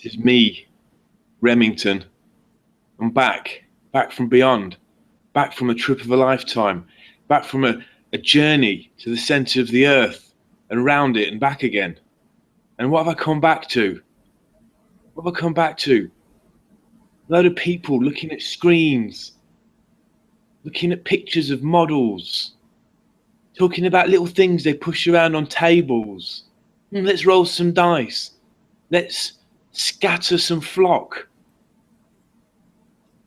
This is me, Remington. I'm back from beyond, back from a trip of a lifetime, back from a journey to the centre of the earth and round it and back again. And what have I come back to? What have I come back to? A load of people looking at screens, looking at pictures of models, talking about little things they push around on tables. Let's roll some dice. Let's scatter some flock.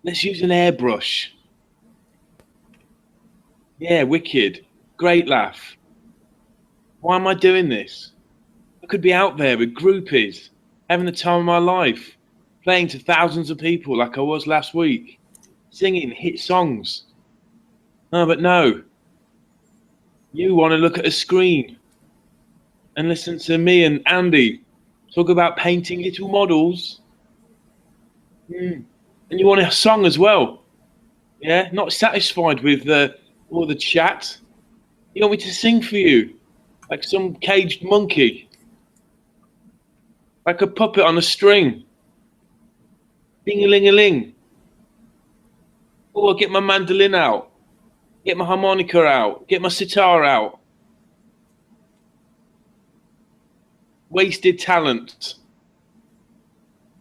Let's use an airbrush. Yeah, wicked. Great laugh. Why am I doing this? I could be out there with groupies, having the time of my life, playing to thousands of people like I was last week, singing hit songs. Oh, but no. You want to look at a screen and listen to me and Andy talk about painting little models. And you want a song as well. Yeah, not satisfied with all the chat. You want me to sing for you like some caged monkey, like a puppet on a string. Ding-a-ling-a-ling. Oh, I'll get my mandolin out, get my harmonica out, get my sitar out. Wasted talent.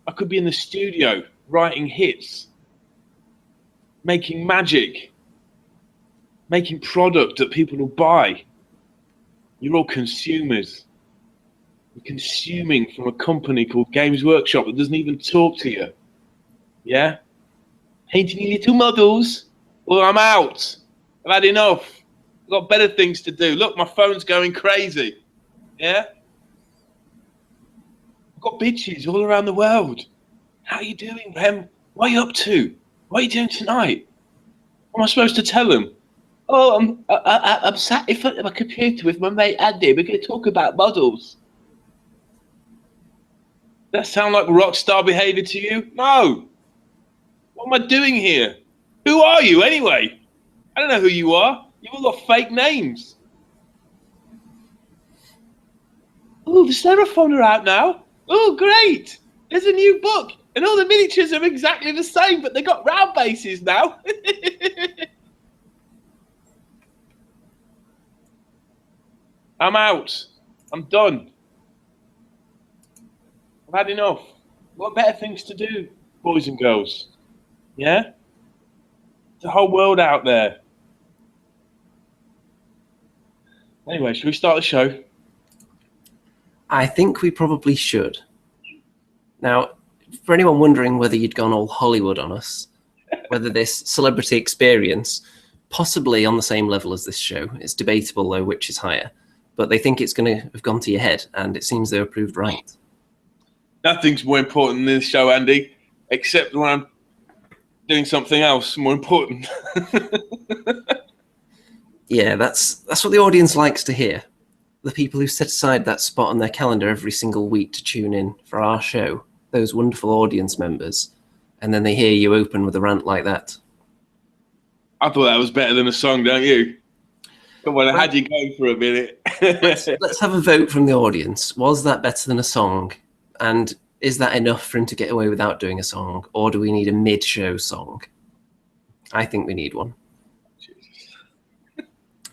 I could be in the studio writing hits, making magic, making product that people will buy. You're all consumers. You're consuming from a company called Games Workshop that doesn't even talk to you. Yeah? Painting little models. Well, I'm out. I've had enough. I've got better things to do. Look, my phone's going crazy. Yeah? I've got bitches all around the world. How are you doing, Rem? What are you up to? What are you doing tonight? What am I supposed to tell them? Oh, I'm sat in front of my computer with my mate Andy. We're going to talk about models. That sound like rock star behaviour to you? No. What am I doing here? Who are you anyway? I don't know who you are. You've all got fake names. Oh, the Seraphon are out now. Oh, great. There's a new book. And all the miniatures are exactly the same, but they've got round bases now. I'm out. I'm done. I've had enough. I've got better things to do, boys and girls. Yeah? There's a whole world out there. Anyway, should we start the show? I think we probably should. Now, for anyone wondering whether you'd gone all Hollywood on us, whether this celebrity experience, possibly on the same level as this show, it's debatable though which is higher, but they think it's going to have gone to your head, and it seems they were proved right. Nothing's more important than this show, Andy, except when I'm doing something else more important. Yeah, that's what the audience likes to hear. The people who set aside that spot on their calendar every single week to tune in for our show, those wonderful audience members, and then they hear you open with a rant like that. I thought that was better than a song, don't you? Come on, I had you going for a minute. Let's have a vote from the audience. Was that better than a song? And is that enough for him to get away without doing a song? Or do we need a mid-show song? I think we need one.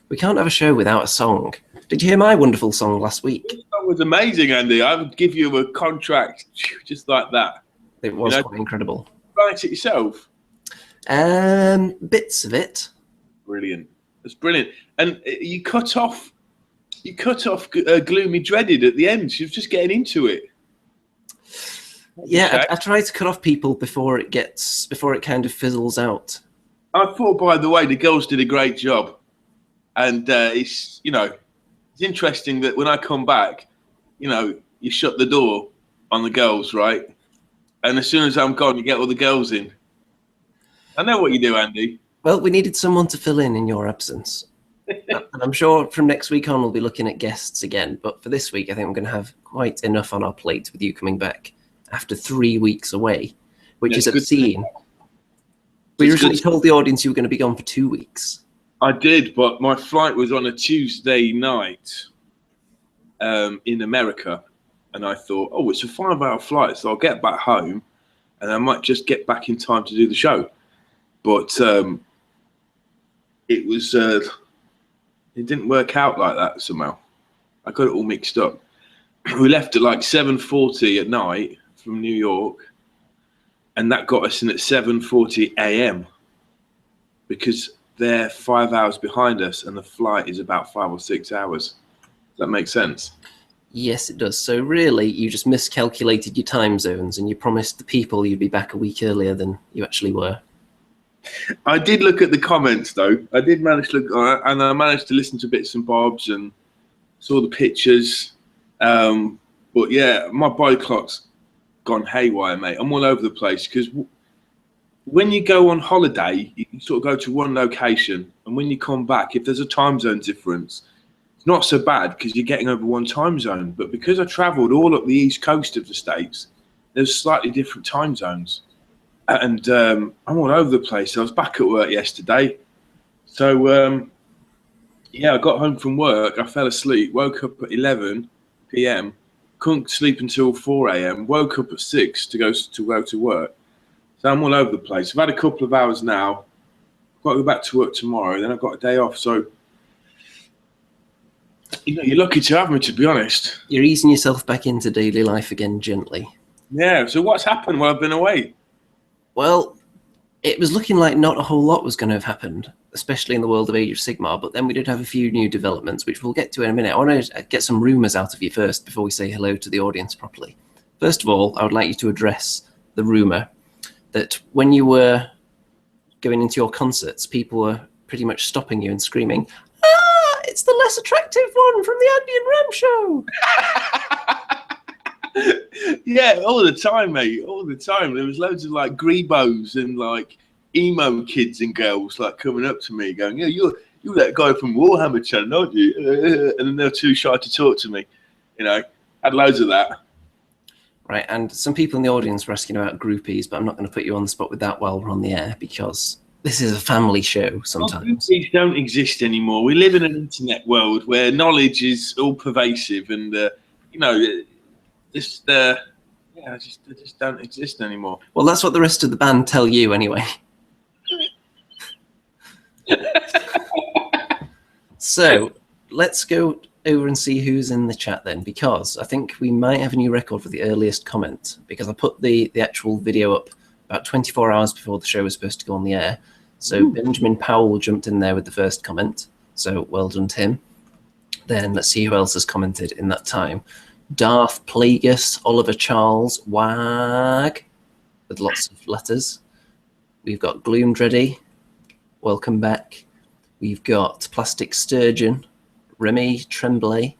We can't have a show without a song. Did you hear my wonderful song last week? That was amazing, Andy. I would give you a contract just like that. It was quite incredible. Write it yourself? Bits of it. Brilliant. That's brilliant. And you cut off Gloomy Dreaded at the end. She was just getting into it. Yeah, I try to cut off people before it kind of fizzles out. I thought, by the way, the girls did a great job. And it's interesting that when I come back, you shut the door on the girls, right? And as soon as I'm gone, you get all the girls in. I know what you do, Andy. Well, we needed someone to fill in your absence. And I'm sure from next week on, we'll be looking at guests again. But for this week, I think we're going to have quite enough on our plate with you coming back after 3 weeks away, which is obscene. We originally told the audience you were going to be gone for 2 weeks. I did, but my flight was on a Tuesday night in America. and I thought, oh, it's a 5-hour flight, so I'll get back home, and I might just get back in time to do the show. But it was it didn't work out like that somehow. I got it all mixed up. We left at like 7:40 at night from New York, and that got us in at 7:40 a.m. because they're 5 hours behind us, and the flight is about 5 or 6 hours. Does that make sense? Yes, it does. So really, you just miscalculated your time zones, and you promised the people you'd be back a week earlier than you actually were. I did look at the comments, though. I did manage to look, and I managed to listen to bits and bobs and saw the pictures. But yeah, my body clock's gone haywire, mate. I'm all over the place because when you go on holiday, you sort of go to one location, and when you come back, if there's a time zone difference, it's not so bad because you're getting over one time zone. But because I travelled all up the east coast of the States, there's slightly different time zones. And I'm all over the place. I was back at work yesterday. So, yeah, I got home from work. I fell asleep, woke up at 11 p.m., couldn't sleep until 4 a.m., woke up at 6 to go to work. So I'm all over the place. I've had a couple of hours now. I've got to go back to work tomorrow. Then I've got a day off. So, you know, you're lucky to have me, to be honest. You're easing yourself back into daily life again gently. Yeah, so what's happened while I've been away? Well, it was looking like not a whole lot was going to have happened, especially in the world of Age of Sigmar, but then we did have a few new developments, which we'll get to in a minute. I want to get some rumours out of you first before we say hello to the audience properly. First of all, I would like you to address the rumour that when you were going into your concerts, people were pretty much stopping you and screaming, "Ah, it's the less attractive one from the Andy and Ram show!" Yeah, all the time, mate. All the time. There was loads of like grebos and like emo kids and girls like coming up to me, going, "Yeah, you're that guy from Warhammer channel, aren't you?" And then they're too shy to talk to me. You know, had loads of that. Right, and some people in the audience were asking about groupies, but I'm not going to put you on the spot with that while we're on the air because this is a family show sometimes. Groupies don't exist anymore. We live in an internet world where knowledge is all pervasive, and you know, they just don't exist anymore. Well, that's what the rest of the band tell you anyway. So let's go over and see who's in the chat then, because I think we might have a new record for the earliest comment, because I put the actual video up about 24 hours before the show was supposed to go on the air. So Ooh. Benjamin Powell jumped in there with the first comment. So well done to him. Then let's see who else has commented in that time. Darth Plagueis, Oliver Charles, Wag, with lots of letters. We've got Gloom Dreddy, welcome back. We've got Plastic Sturgeon, Remy Tremblay,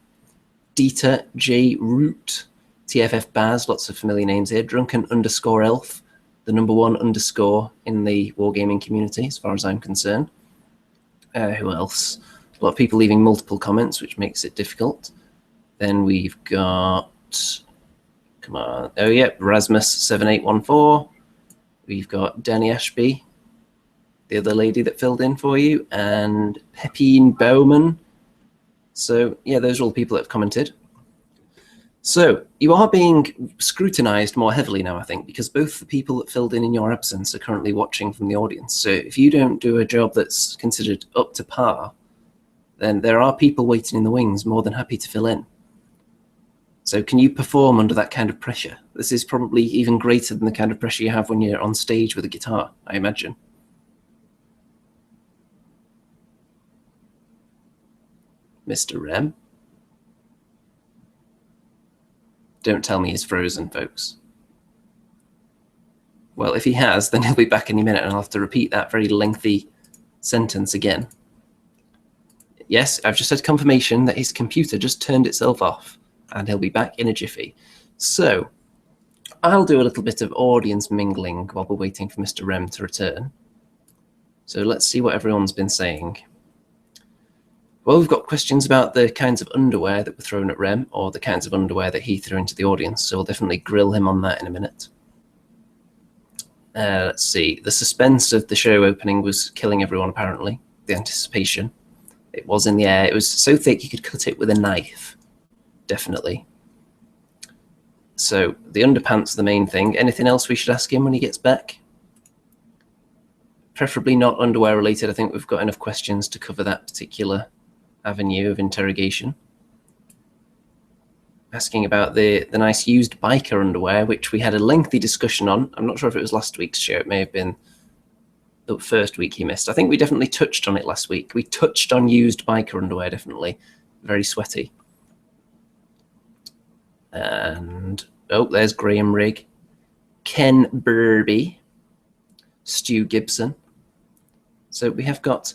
Dieter J. Root, TFF Baz, lots of familiar names here. Drunken _ Elf, the #1 _ in the wargaming community, as far as I'm concerned. Who else? A lot of people leaving multiple comments, which makes it difficult. Then we've got, come on, oh yeah, Rasmus7814. We've got Danny Ashby, the other lady that filled in for you, and Pepine Bowman. So yeah, those are all the people that have commented. So you are being scrutinized more heavily now, I think, because both the people that filled in your absence are currently watching from the audience. So if you don't do a job that's considered up to par, then there are people waiting in the wings more than happy to fill in. So can you perform under that kind of pressure? This is probably even greater than the kind of pressure you have when you're on stage with a guitar, I imagine. Mr. Rem? Don't tell me he's frozen, folks. Well, if he has, then he'll be back any minute and I'll have to repeat that very lengthy sentence again. Yes, I've just had confirmation that his computer just turned itself off and he'll be back in a jiffy. So I'll do a little bit of audience mingling while we're waiting for Mr. Rem to return. So let's see what everyone's been saying. Well, we've got questions about the kinds of underwear that were thrown at Rem, or the kinds of underwear that he threw into the audience, so we'll definitely grill him on that in a minute. Let's see. The suspense of the show opening was killing everyone, apparently. The anticipation. It was in the air. It was so thick you could cut it with a knife. Definitely. So the underpants are the main thing. Anything else we should ask him when he gets back? Preferably not underwear related. I think we've got enough questions to cover that particular avenue of interrogation. Asking about the nice used biker underwear, which we had a lengthy discussion on. I'm not sure if it was last week's show. It may have been the first week he missed. I think we definitely touched on it last week. We touched on used biker underwear, definitely. Very sweaty. And, oh, there's Graham Rigg. Ken Burby. Stu Gibson. So we have got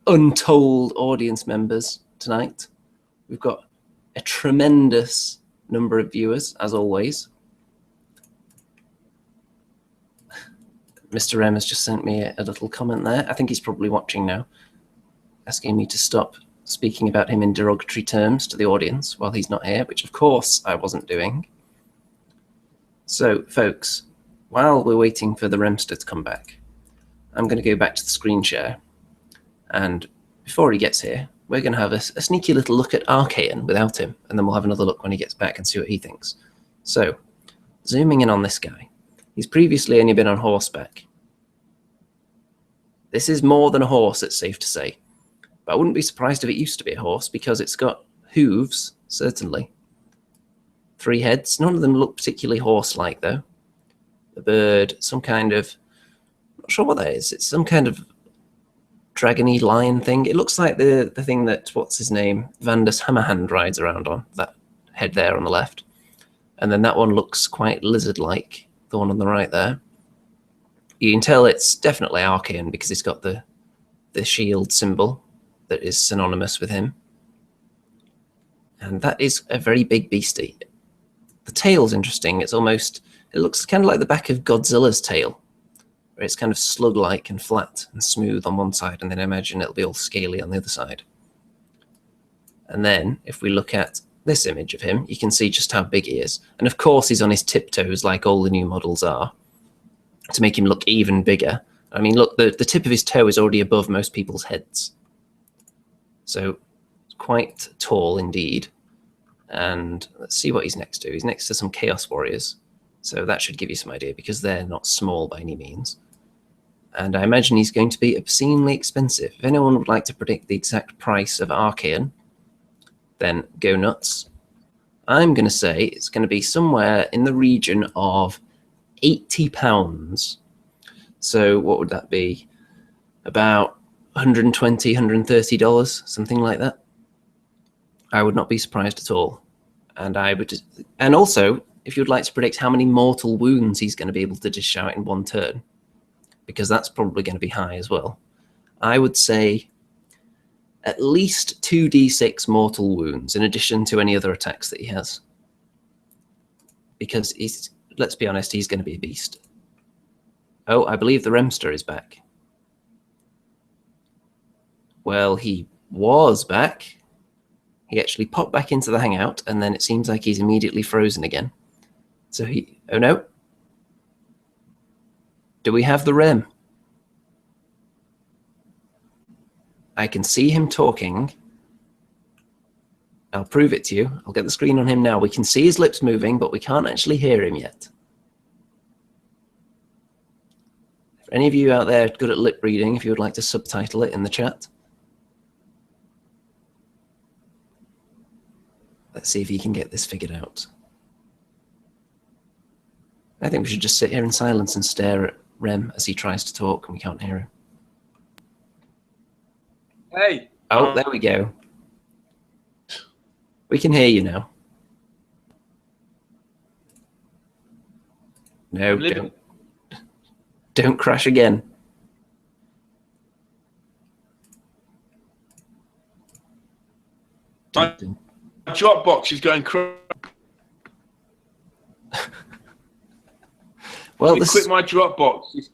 untold audience members tonight. We've got a tremendous number of viewers, as always. Mr. M has just sent me a little comment there. I think he's probably watching now, asking me to stop speaking about him in derogatory terms to the audience while he's not here, which of course I wasn't doing. So, folks, while we're waiting for the Remster to come back, I'm going to go back to the screen share. And before he gets here, we're going to have a sneaky little look at Archaon without him, and then we'll have another look when he gets back and see what he thinks. So, zooming in on this guy. He's previously only been on horseback. This is more than a horse, it's safe to say. But I wouldn't be surprised if it used to be a horse, because it's got hooves, certainly. 3 heads. None of them look particularly horse-like, though. The bird, some kind of... I'm not sure what that is. It's some kind of dragony lion thing. It looks like the thing that, what's his name, Vandus Hammerhand rides around on. That head there on the left. And then that one looks quite lizard-like. The one on the right there. You can tell it's definitely Archaon because it's got the shield symbol that is synonymous with him. And that is a very big beastie. The tail's interesting. It looks kind of like the back of Godzilla's tail, where it's kind of slug-like and flat and smooth on one side, and then I imagine it'll be all scaly on the other side. And then if we look at this image of him, you can see just how big he is. And of course he's on his tiptoes like all the new models are, to make him look even bigger. I mean, look, the tip of his toe is already above most people's heads. So quite tall indeed. And let's see what he's next to. He's next to some Chaos Warriors. So that should give you some idea, because they're not small by any means. And I imagine he's going to be obscenely expensive. If anyone would like to predict the exact price of Archaon, then go nuts. I'm going to say it's going to be somewhere in the region of £80. So what would that be? About $120, $130, something like that. I would not be surprised at all. And also, if you'd like to predict how many mortal wounds he's going to be able to dish out in one turn, because that's probably going to be high as well, I would say at least 2d6 mortal wounds in addition to any other attacks that he has. Because let's be honest, he's going to be a beast. Oh, I believe the Remster is back. Well, he was back. He actually popped back into the hangout, and then it seems like he's immediately frozen again. So oh no. Do we have the Rem? I can see him talking. I'll prove it to you. I'll get the screen on him now. We can see his lips moving, but we can't actually hear him yet. If any of you out there are good at lip reading, if you would like to subtitle it in the chat. Let's see if you can get this figured out. I think we should just sit here in silence and stare at Rem as he tries to talk and we can't hear him. Hey. Oh, there we go. We can hear you now. No, don't crash again. My Dropbox is going crazy. Well, quit my Dropbox.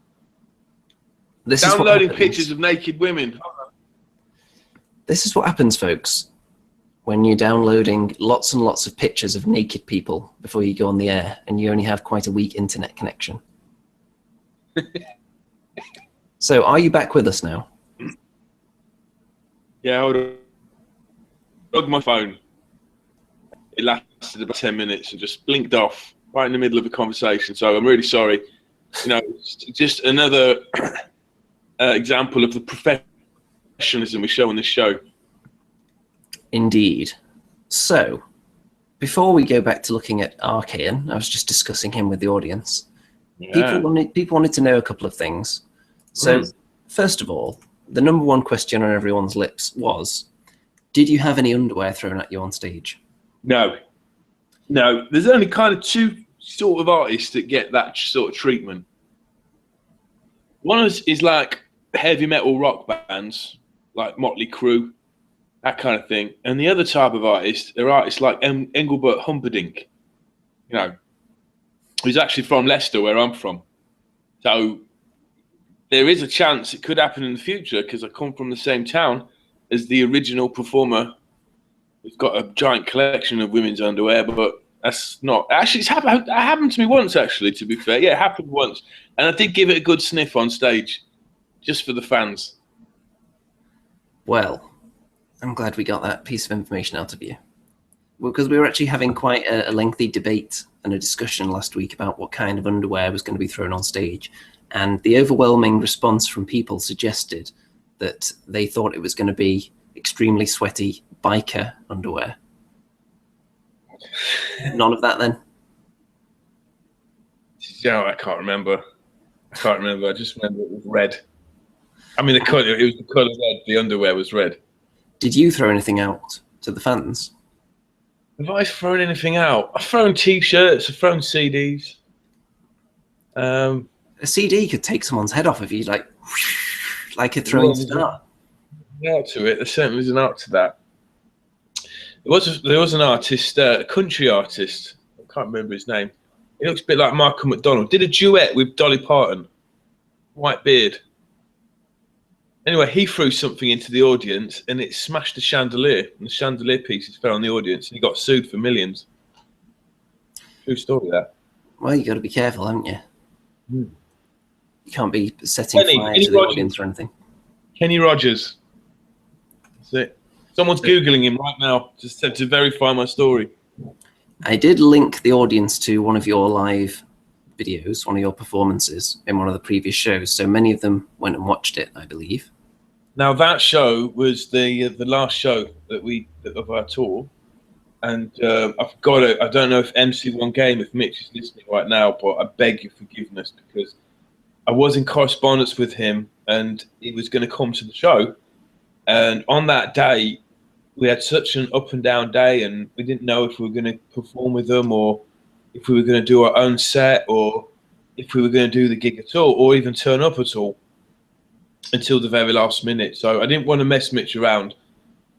This downloading pictures of naked women. This is what happens, folks, when you're downloading lots and lots of pictures of naked people before you go on the air, and you only have quite a weak internet connection. So, are you back with us now? Yeah, hold on. Plug my phone. It lasts lasted about 10 minutes and just blinked off right in the middle of a conversation. So I'm really sorry. You know, it's just another example of the professionalism we show on this show. Indeed. So, before we go back to looking at Archaon, I was just discussing him with the audience. Yeah. People wanted to know a couple of things. So, first of all, the number one question on everyone's lips was, did you have any underwear thrown at you on stage? No. There's only kind of two sort of artists that get that sort of treatment. One is like heavy metal rock bands, like Motley Crue, that kind of thing. And the other type of artist, they're artists like Engelbert Humperdinck, you know, who's actually from Leicester, where I'm from. So there is a chance it could happen in the future because I come from the same town as the original performer. We've got a giant collection of women's underwear, but that's not... Actually, it happened to me once, actually, to be fair. Yeah, it happened once. And I did give it a good sniff on stage, just for the fans. Well, I'm glad we got that piece of information out of you. Well, because we were actually having quite a lengthy debate and a discussion last week about what kind of underwear was going to be thrown on stage. And the overwhelming response from people suggested that they thought it was going to be extremely sweaty biker underwear. None of that, then? Yeah, I can't remember. I just remember it was red. I mean, it was the colour red. The underwear was red. Did you throw anything out to the fans? Have I thrown anything out? I've thrown T-shirts. I've thrown CDs. A CD could take someone's head off if you like a throwing star. Art to it. There certainly is an art to that. There was an artist, a country artist. I can't remember his name. He looks a bit like Michael McDonald. Did a duet with Dolly Parton. White beard. Anyway, he threw something into the audience and it smashed the chandelier. And the chandelier pieces fell on the audience and he got sued for millions. True story, that. Well, you got to be careful, haven't you? You can't be setting fire to the audience or anything. Kenny Rogers. That's it. Someone's Googling him right now just to verify my story. I did link the audience to one of your live videos, one of your performances in one of the previous shows. So many of them went and watched it, I believe. Now that show was the last show of our tour, and I've got it. I don't know if MC1 Game, if Mitch is listening right now, but I beg your forgiveness because I was in correspondence with him, and he was going to come to the show, and on that day we had such an up and down day, and we didn't know if we were going to perform with them or if we were going to do our own set or if we were going to do the gig at all or even turn up at all until the very last minute. So I didn't want to mess Mitch around,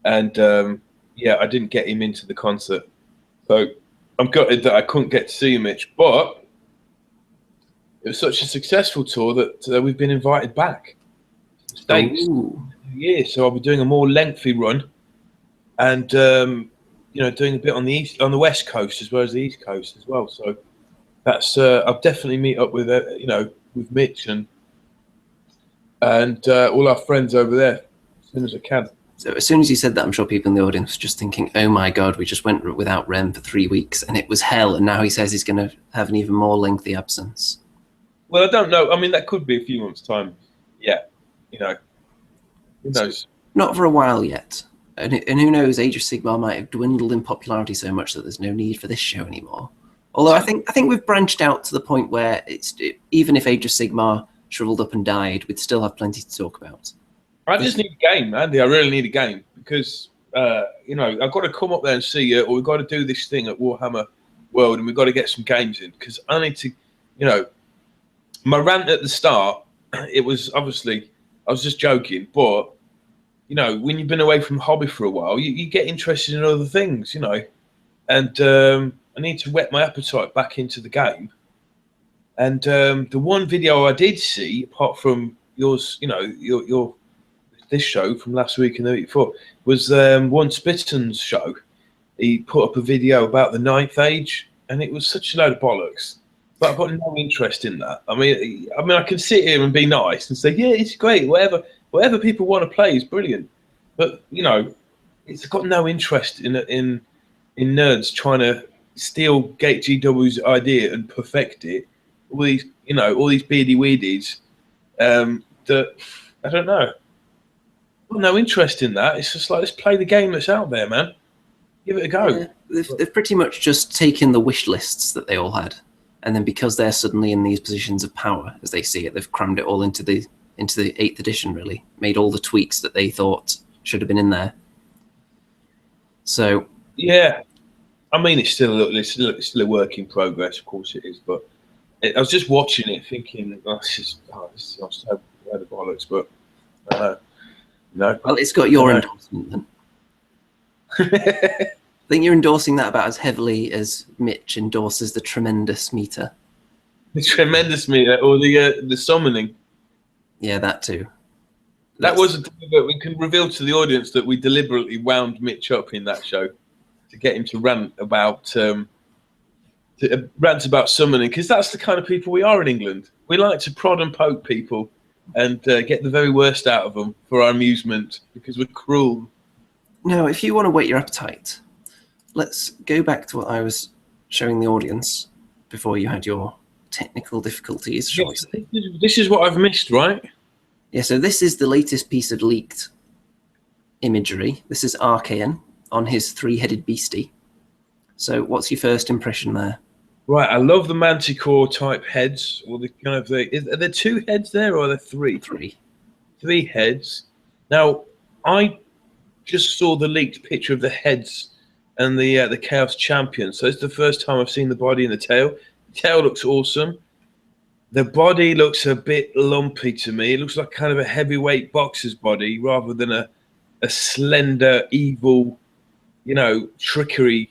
and I didn't get him into the concert. So I'm gutted that I couldn't get to see you, Mitch, but it was such a successful tour that we've been invited back to the States year. So I'll be doing a more lengthy run and doing a bit on the West Coast as well as the East Coast as well. So that's I'll definitely meet up with with Mitch and all our friends over there as soon as I can. So as soon as you said that, I'm sure people in the audience were just thinking, oh my God, we just went without Rem for 3 weeks and it was hell. And now he says he's going to have an even more lengthy absence. Well, I don't know. I mean, that could be a few months' time. Yeah. Who knows? Not for a while yet. And who knows, Age of Sigmar might have dwindled in popularity so much that there's no need for this show anymore. Although I think we've branched out to the point where even if Age of Sigmar shriveled up and died, we'd still have plenty to talk about. I just need a game, Andy. I really need a game because, I've got to come up there and see you, or we've got to do this thing at Warhammer World, and we've got to get some games in because I need to, my rant at the start, it was obviously, I was just joking, but, when you've been away from hobby for a while, you get interested in other things, and I need to whet my appetite back into the game. And the one video I did see, apart from yours, your this show from last week and the week before, was one Spitton's show. He put up a video about the Ninth Age, and it was such a load of bollocks. But I've got no interest in that. I mean, I can sit here and be nice and say, yeah, it's great. Whatever people want to play is brilliant. But it's got no interest in nerds trying to steal Gate GW's idea and perfect it. All these, all these beardy weirdies. That I don't know. I've no interest in that. It's just like, let's play the game that's out there, man. Give it a go. Yeah, they've pretty much just taken the wish lists that they all had, and then because they're suddenly in these positions of power, as they see it, they've crammed it all into the 8th edition. Really, made all the tweaks that they thought should have been in there. So yeah, I mean, it's still a work in progress. Of course, it is. But I was just watching it, thinking, this is so the bollocks. But no. Well, it's got your endorsement then. I think you're endorsing that about as heavily as Mitch endorses the tremendous meter. The tremendous meter, or the summoning. Yeah, that too. That was a thing that we can reveal to the audience that we deliberately wound Mitch up in that show to get him to rant about summoning, because that's the kind of people we are in England. We like to prod and poke people and get the very worst out of them for our amusement because we're cruel. Now, if you want to whet your appetite, let's go back to what I was showing the audience before you had your technical difficulties, shall we say. This is what I've missed, right? Yeah, so this is the latest piece of leaked imagery. This is Archaon on his 3-headed beastie. So what's your first impression there? Right, I love the manticore type heads. Or the kind of are there 2 heads there, or are there 3? 3 heads. Now, I just saw the leaked picture of the heads and the Chaos Champion. So it's the first time I've seen the body and the tail. The tail looks awesome. The body looks a bit lumpy to me. It looks like kind of a heavyweight boxer's body rather than a slender, evil, trickery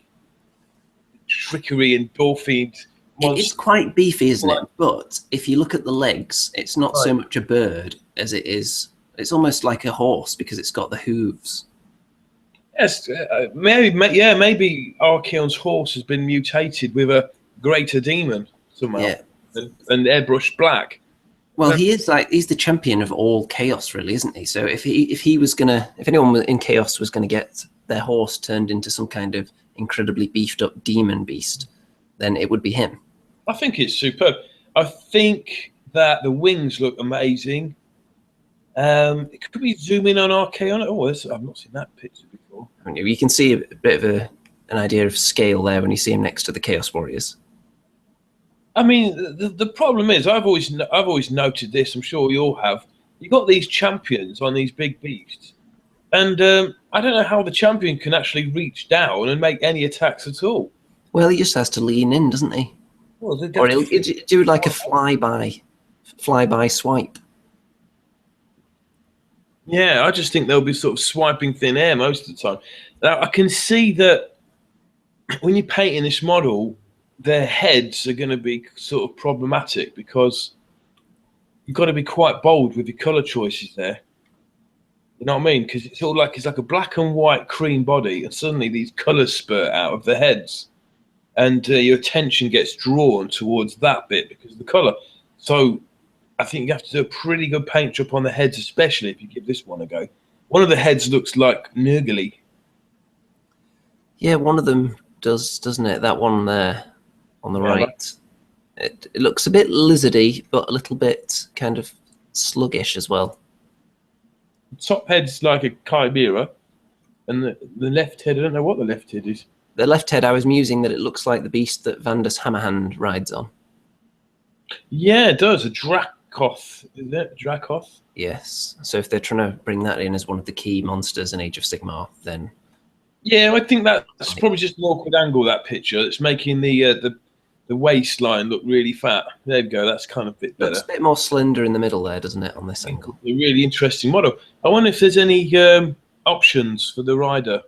endorphined monster. It's quite beefy, isn't it? But if you look at the legs, it's not so much a bird as it is. It's almost like a horse because it's got the hooves. Yes, maybe Archaon's horse has been mutated with a greater demon somehow. Yeah. And airbrushed black. Well, he's the champion of all chaos, really, isn't he? So if anyone in chaos was going to get their horse turned into some kind of incredibly beefed up demon beast, then it would be him. I think it's superb. I think that the wings look amazing. Could we zoom in on Archaon? Oh, I've not seen that picture before. You can see a bit of an idea of scale there when you see him next to the Chaos Warriors. I mean, the problem is, I've always noted this. I'm sure you all have. You got these champions on these big beasts, and I don't know how the champion can actually reach down and make any attacks at all. Well, he just has to lean in, doesn't he? Well, or he'll do like a flyby swipe. Yeah, I just think they'll be sort of swiping thin air most of the time. Now, I can see that when you're painting this model, their heads are going to be sort of problematic because you've got to be quite bold with your color choices there. You know what I mean? Because it's like a black and white cream body, and suddenly these colors spurt out of the heads, and your attention gets drawn towards that bit because of the color. So I think you have to do a pretty good paint job on the heads, especially if you give this one a go. One of the heads looks like Nurgle. Yeah, one of them does, doesn't it? That one there on the right. It looks a bit lizardy, but a little bit kind of sluggish as well. The top head's like a chimera, and the left head, I don't know what the left head is. The left head, I was musing that it looks like the beast that Vandus Hammerhand rides on. Yeah, it does. A Dracoth, isn't it? Dracoth? Yes. So if they're trying to bring that in as one of the key monsters in Age of Sigmar, then... Yeah, I think that's probably just an awkward angle, that picture. It's making the waistline look really fat. There we go. That's kind of a bit better. Looks a bit more slender in the middle there, doesn't it, on this angle? A really interesting model. I wonder if there's any options for the rider,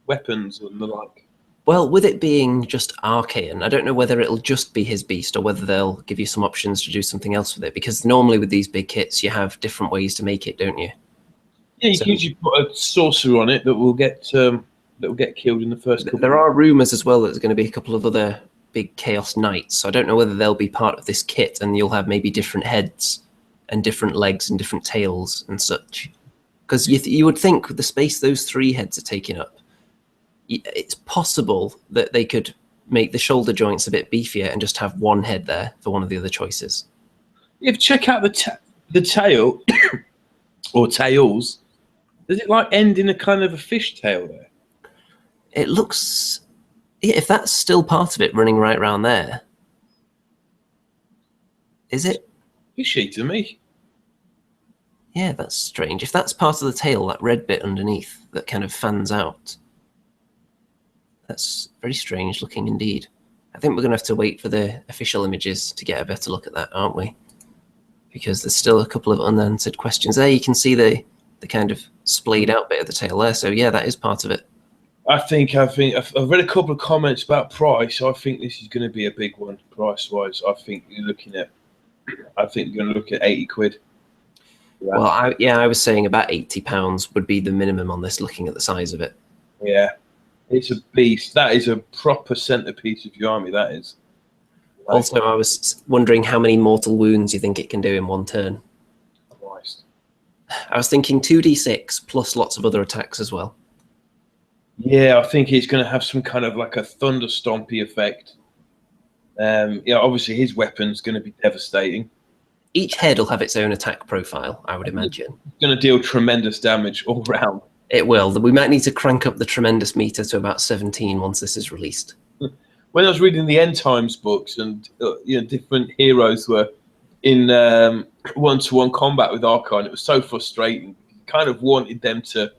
weapons and the like. Well, with it being just Archaon, I don't know whether it'll just be his beast or whether they'll give you some options to do something else with it. Because normally with these big kits, you have different ways to make it, don't you? Yeah, you can usually put a sorcerer on it that will get killed in the first couple. There are rumours as well that there's going to be a couple of other big Chaos Knights. So I don't know whether they'll be part of this kit and you'll have maybe different heads and different legs and different tails and such. Because you would think with the space those 3 heads are taking up, it's possible that they could make the shoulder joints a bit beefier and just have one head there for one of the other choices. If check out the tail or tails, does it like end in a kind of a fish tail there? It looks, if that's still part of it running right around there, is it? Fishy to me. Yeah, that's strange. If that's part of the tail, that red bit underneath that kind of fans out, that's very strange looking indeed. I think we're going to have to wait for the official images to get a better look at that, aren't we? Because there's still a couple of unanswered questions there. You can see the kind of splayed out bit of the tail there. So yeah, that is part of it. I think I've read a couple of comments about price. I think this is going to be a big one price-wise. I think you're going to look at 80 quid. Yeah. Well, I was saying about £80 would be the minimum on this, looking at the size of it. Yeah, it's a beast. That is a proper centerpiece of your army. That is. Also, I was wondering how many mortal wounds you think it can do in one turn. Christ. I was thinking 2d6 plus lots of other attacks as well. Yeah, I think it's going to have some kind of like a thunder stompy effect. Yeah, obviously his weapon's going to be devastating. Each head will have its own attack profile, I would imagine. It's going to deal tremendous damage all round. It will. We might need to crank up the tremendous meter to about 17 once this is released. When I was reading the End Times books and different heroes were in one-to-one combat with Archaon, it was so frustrating. You kind of wanted them to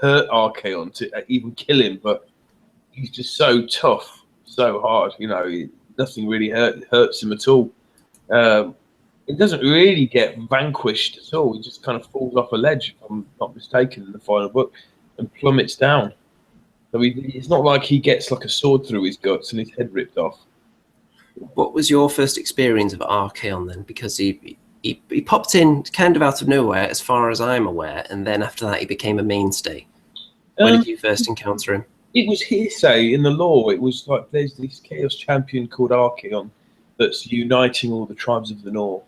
hurt Archaon, to even kill him, but he's just so tough, so hard. Nothing really hurts him at all. It doesn't really get vanquished at all. He just kind of falls off a ledge, if I'm not mistaken, in the final book, and plummets down. So it's not like he gets like a sword through his guts and his head ripped off. What was your first experience of Archaon then? Because he popped in kind of out of nowhere, as far as I'm aware, and then after that he became a mainstay. When did you first encounter him? It was hearsay in the lore. It was like there's this chaos champion called Archaon that's uniting all the tribes of the north.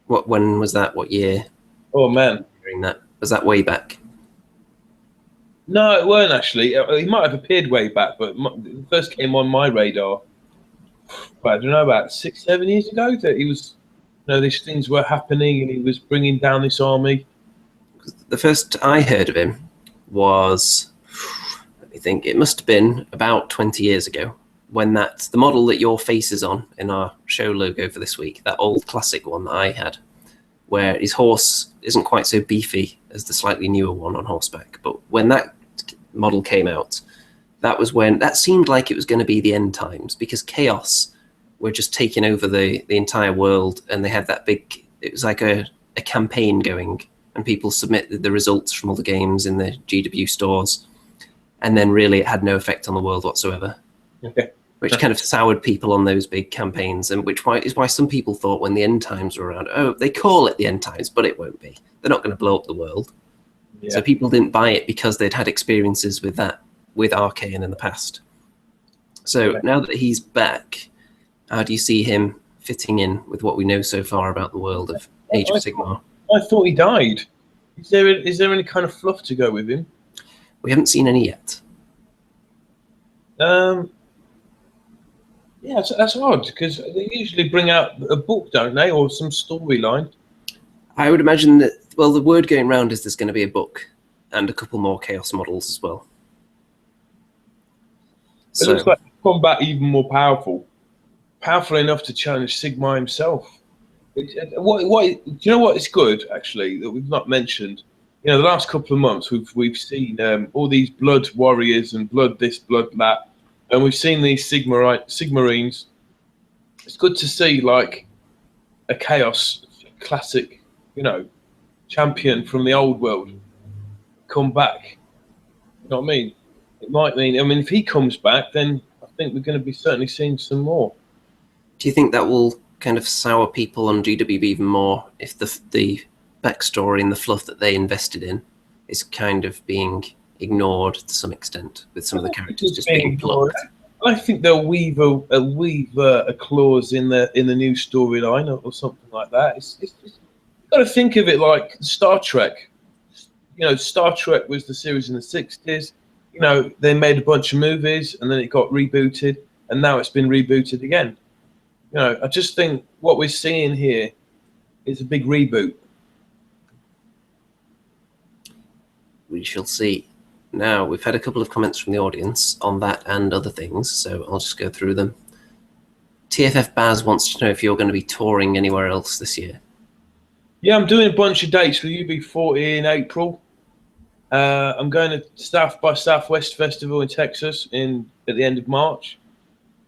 When was that? What year? Oh man, hearing that, was that way back? No, it weren't actually. He might have appeared way back, but it first came on my radar. But I don't know, about 6-7 years ago, that he was. These things were happening, and he was bringing down this army. The first I heard of him was, let me think, it must have been about 20 years ago, when the model that your face is on in our show logo for this week, that old classic one that I had, where his horse isn't quite so beefy as the slightly newer one on horseback. But when that model came out, that seemed like it was going to be the end times, because Chaos were just taking over the entire world, and they had that big, it was like a campaign going, and people submitted the results from all the games in the GW stores, and then really it had no effect on the world whatsoever. Okay. Which kind of soured people on those big campaigns, and is why some people thought when the end times were around, oh, they call it the end times, but it won't be. They're not going to blow up the world. Yeah. So people didn't buy it because they'd had experiences with Archaon in the past. So now that he's back, how do you see him fitting in with what we know so far about the world of Age of Sigmar? I thought he died. Is there any kind of fluff to go with him? We haven't seen any yet. Yeah, that's odd, because they usually bring out a book, don't they, or some storyline? I would imagine that, well, the word going around is there's going to be a book and a couple more Chaos models as well. It looks like combat even more powerful enough to challenge Sigmar himself. Do you know what is good, actually, that we've not mentioned? The last couple of months we've seen all these blood warriors and blood this, blood that. And we've seen these Sigmarines. It's good to see like a Chaos classic, champion from the old world come back. You know what I mean? It might mean, if he comes back, then I think we're going to be certainly seeing some more. Do you think that will kind of sour people on GWB even more if the backstory and the fluff that they invested in is kind of being ignored to some extent, with some of the characters just being plucked? I think they'll weave a clause in the new storyline or something like that. You've got to think of it like Star Trek. Star Trek was the series in the 60s. you know, they made a bunch of movies and then it got rebooted, and now it's been rebooted again. You know, I just think what we're seeing here is a big reboot. We shall see. Now, we've had a couple of comments from the audience on that and other things, so I'll just go through them. TFF Baz wants to know if you're going to be touring anywhere else this year. Yeah, I'm doing a bunch of dates with UB40 in April. I'm going to South by Southwest Festival in Texas at the end of March.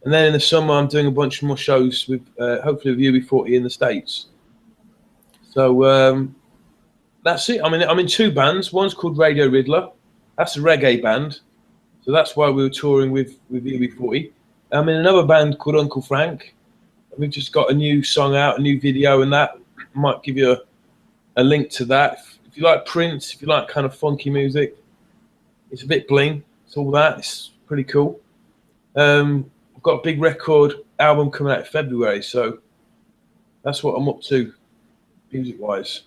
And then in the summer, I'm doing a bunch more shows with hopefully with UB40 in the States. So that's it. I'm in two bands. One's called Radio Riddler. That's a reggae band. So that's why we were touring with UB40. I'm in another band called Uncle Frank. We've just got a new song out, a new video, and that might give you a link to that. If you like Prince, if you like kind of funky music, it's a bit bling. It's all that. It's pretty cool. I've got a big record album coming out in February, so that's what I'm up to, music-wise.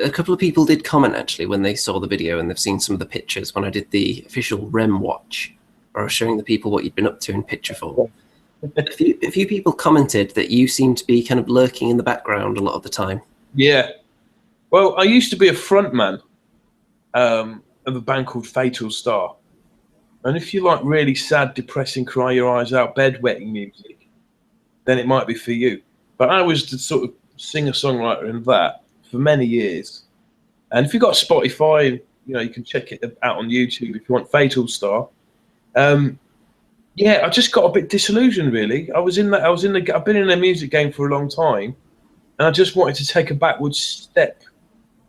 A couple of people did comment, actually, when they saw the video and they've seen some of the pictures when I did the official Rem watch, where I was showing the people what you'd been up to in picture form. A few people commented that you seem to be kind of lurking in the background a lot of the time. Yeah. Well, I used to be a frontman of a band called Fatal Star. And if you like really sad, depressing, cry your eyes out, bedwetting music, then it might be for you. But I was the sort of singer-songwriter in that for many years. And if you've got Spotify, you know, you can check it out on YouTube if you want Fatal Star. Yeah, I just got a bit disillusioned, really. I've been in the music game for a long time, and I just wanted to take a backward step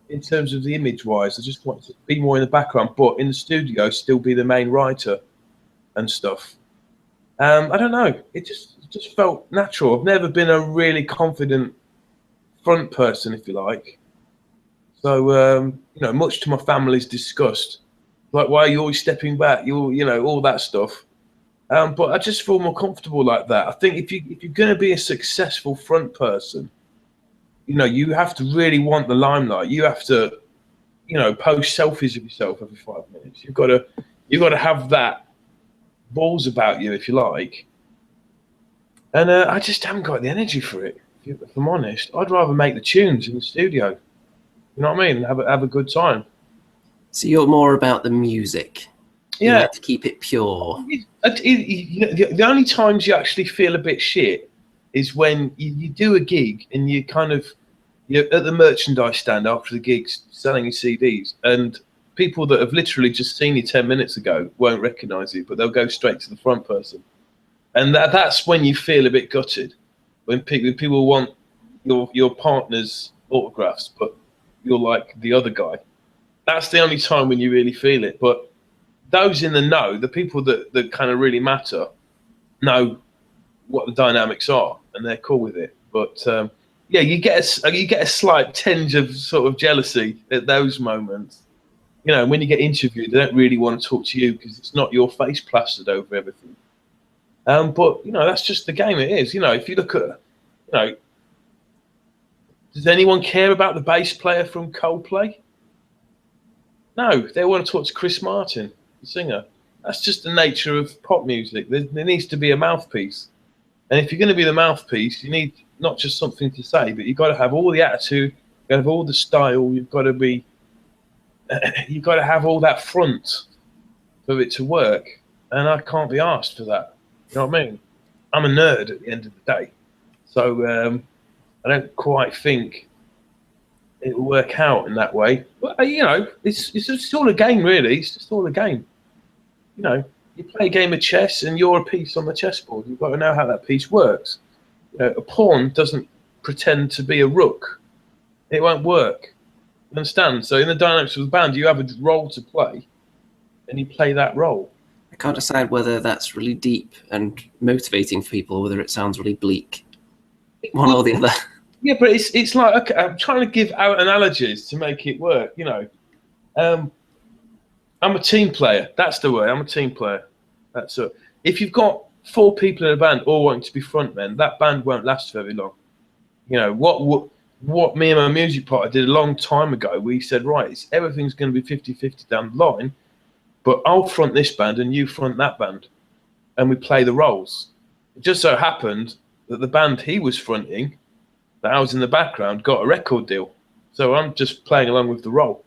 in terms of the image-wise. I just wanted to be more in the background, but in the studio, still be the main writer and stuff. I don't know. It just felt natural. I've never been a really confident front person, if you like. So, you know, much to my family's disgust. Like, why are you always stepping back? You know, all that stuff. But I just feel more comfortable like that. I think if you're going to be a successful front person, you know, you have to really want the limelight. You have to, you know, post selfies of yourself every 5 minutes. You've got to have that balls about you, if you like. And I just haven't got the energy for it. If I'm honest, I'd rather make the tunes in the studio. You know what I mean? Have a good time. So you're more about the music. Yeah. You like to keep it pure. The only times you actually feel a bit shit is when you do a gig and you're at the merchandise stand after the gig's selling your CDs, and people that have literally just seen you 10 minutes ago won't recognise you, but they'll go straight to the front person. And that's when you feel a bit gutted, when people want your partner's autographs, but you're like the other guy. That's the only time when you really feel it. But those in the know, the people that kind of really matter, know what the dynamics are, and they're cool with it. But yeah, you get a slight tinge of sort of jealousy at those moments. You know, when you get interviewed, they don't really want to talk to you because it's not your face plastered over everything. But you know, that's just the game it is. You know, if you look at, you know, does anyone care about the bass player from Coldplay? No, they want to talk to Chris Martin, the singer. That's just the nature of pop music. There needs to be a mouthpiece. And if you're going to be the mouthpiece, you need not just something to say, but you've got to have all the attitude, you've got to have all the style, you've got to have all that front for it to work. And I can't be asked for that. You know what I mean? I'm a nerd at the end of the day. So I don't quite think it will work out in that way. But, you know, it's just all a game, really. It's just all a game. You know, you play a game of chess and you're a piece on the chessboard. You've got to know how that piece works. You know, a pawn doesn't pretend to be a rook. It won't work. You understand? So in the dynamics of the band, you have a role to play and you play that role. I can't decide whether that's really deep and motivating for people or whether it sounds really bleak. One or the other. Yeah, but it's like, okay, I'm trying to give out analogies to make it work, you know. I'm a team player. That's the word. I'm a team player. That's it. If you've got 4 people in a band all wanting to be frontmen, that band won't last very long. You know, what me and my music partner did a long time ago, we said, right, everything's going to be 50-50 down the line. but I'll front this band and you front that band, and we play the roles. It just so happened that the band he was fronting, that I was in the background, got a record deal. So I'm just playing along with the role.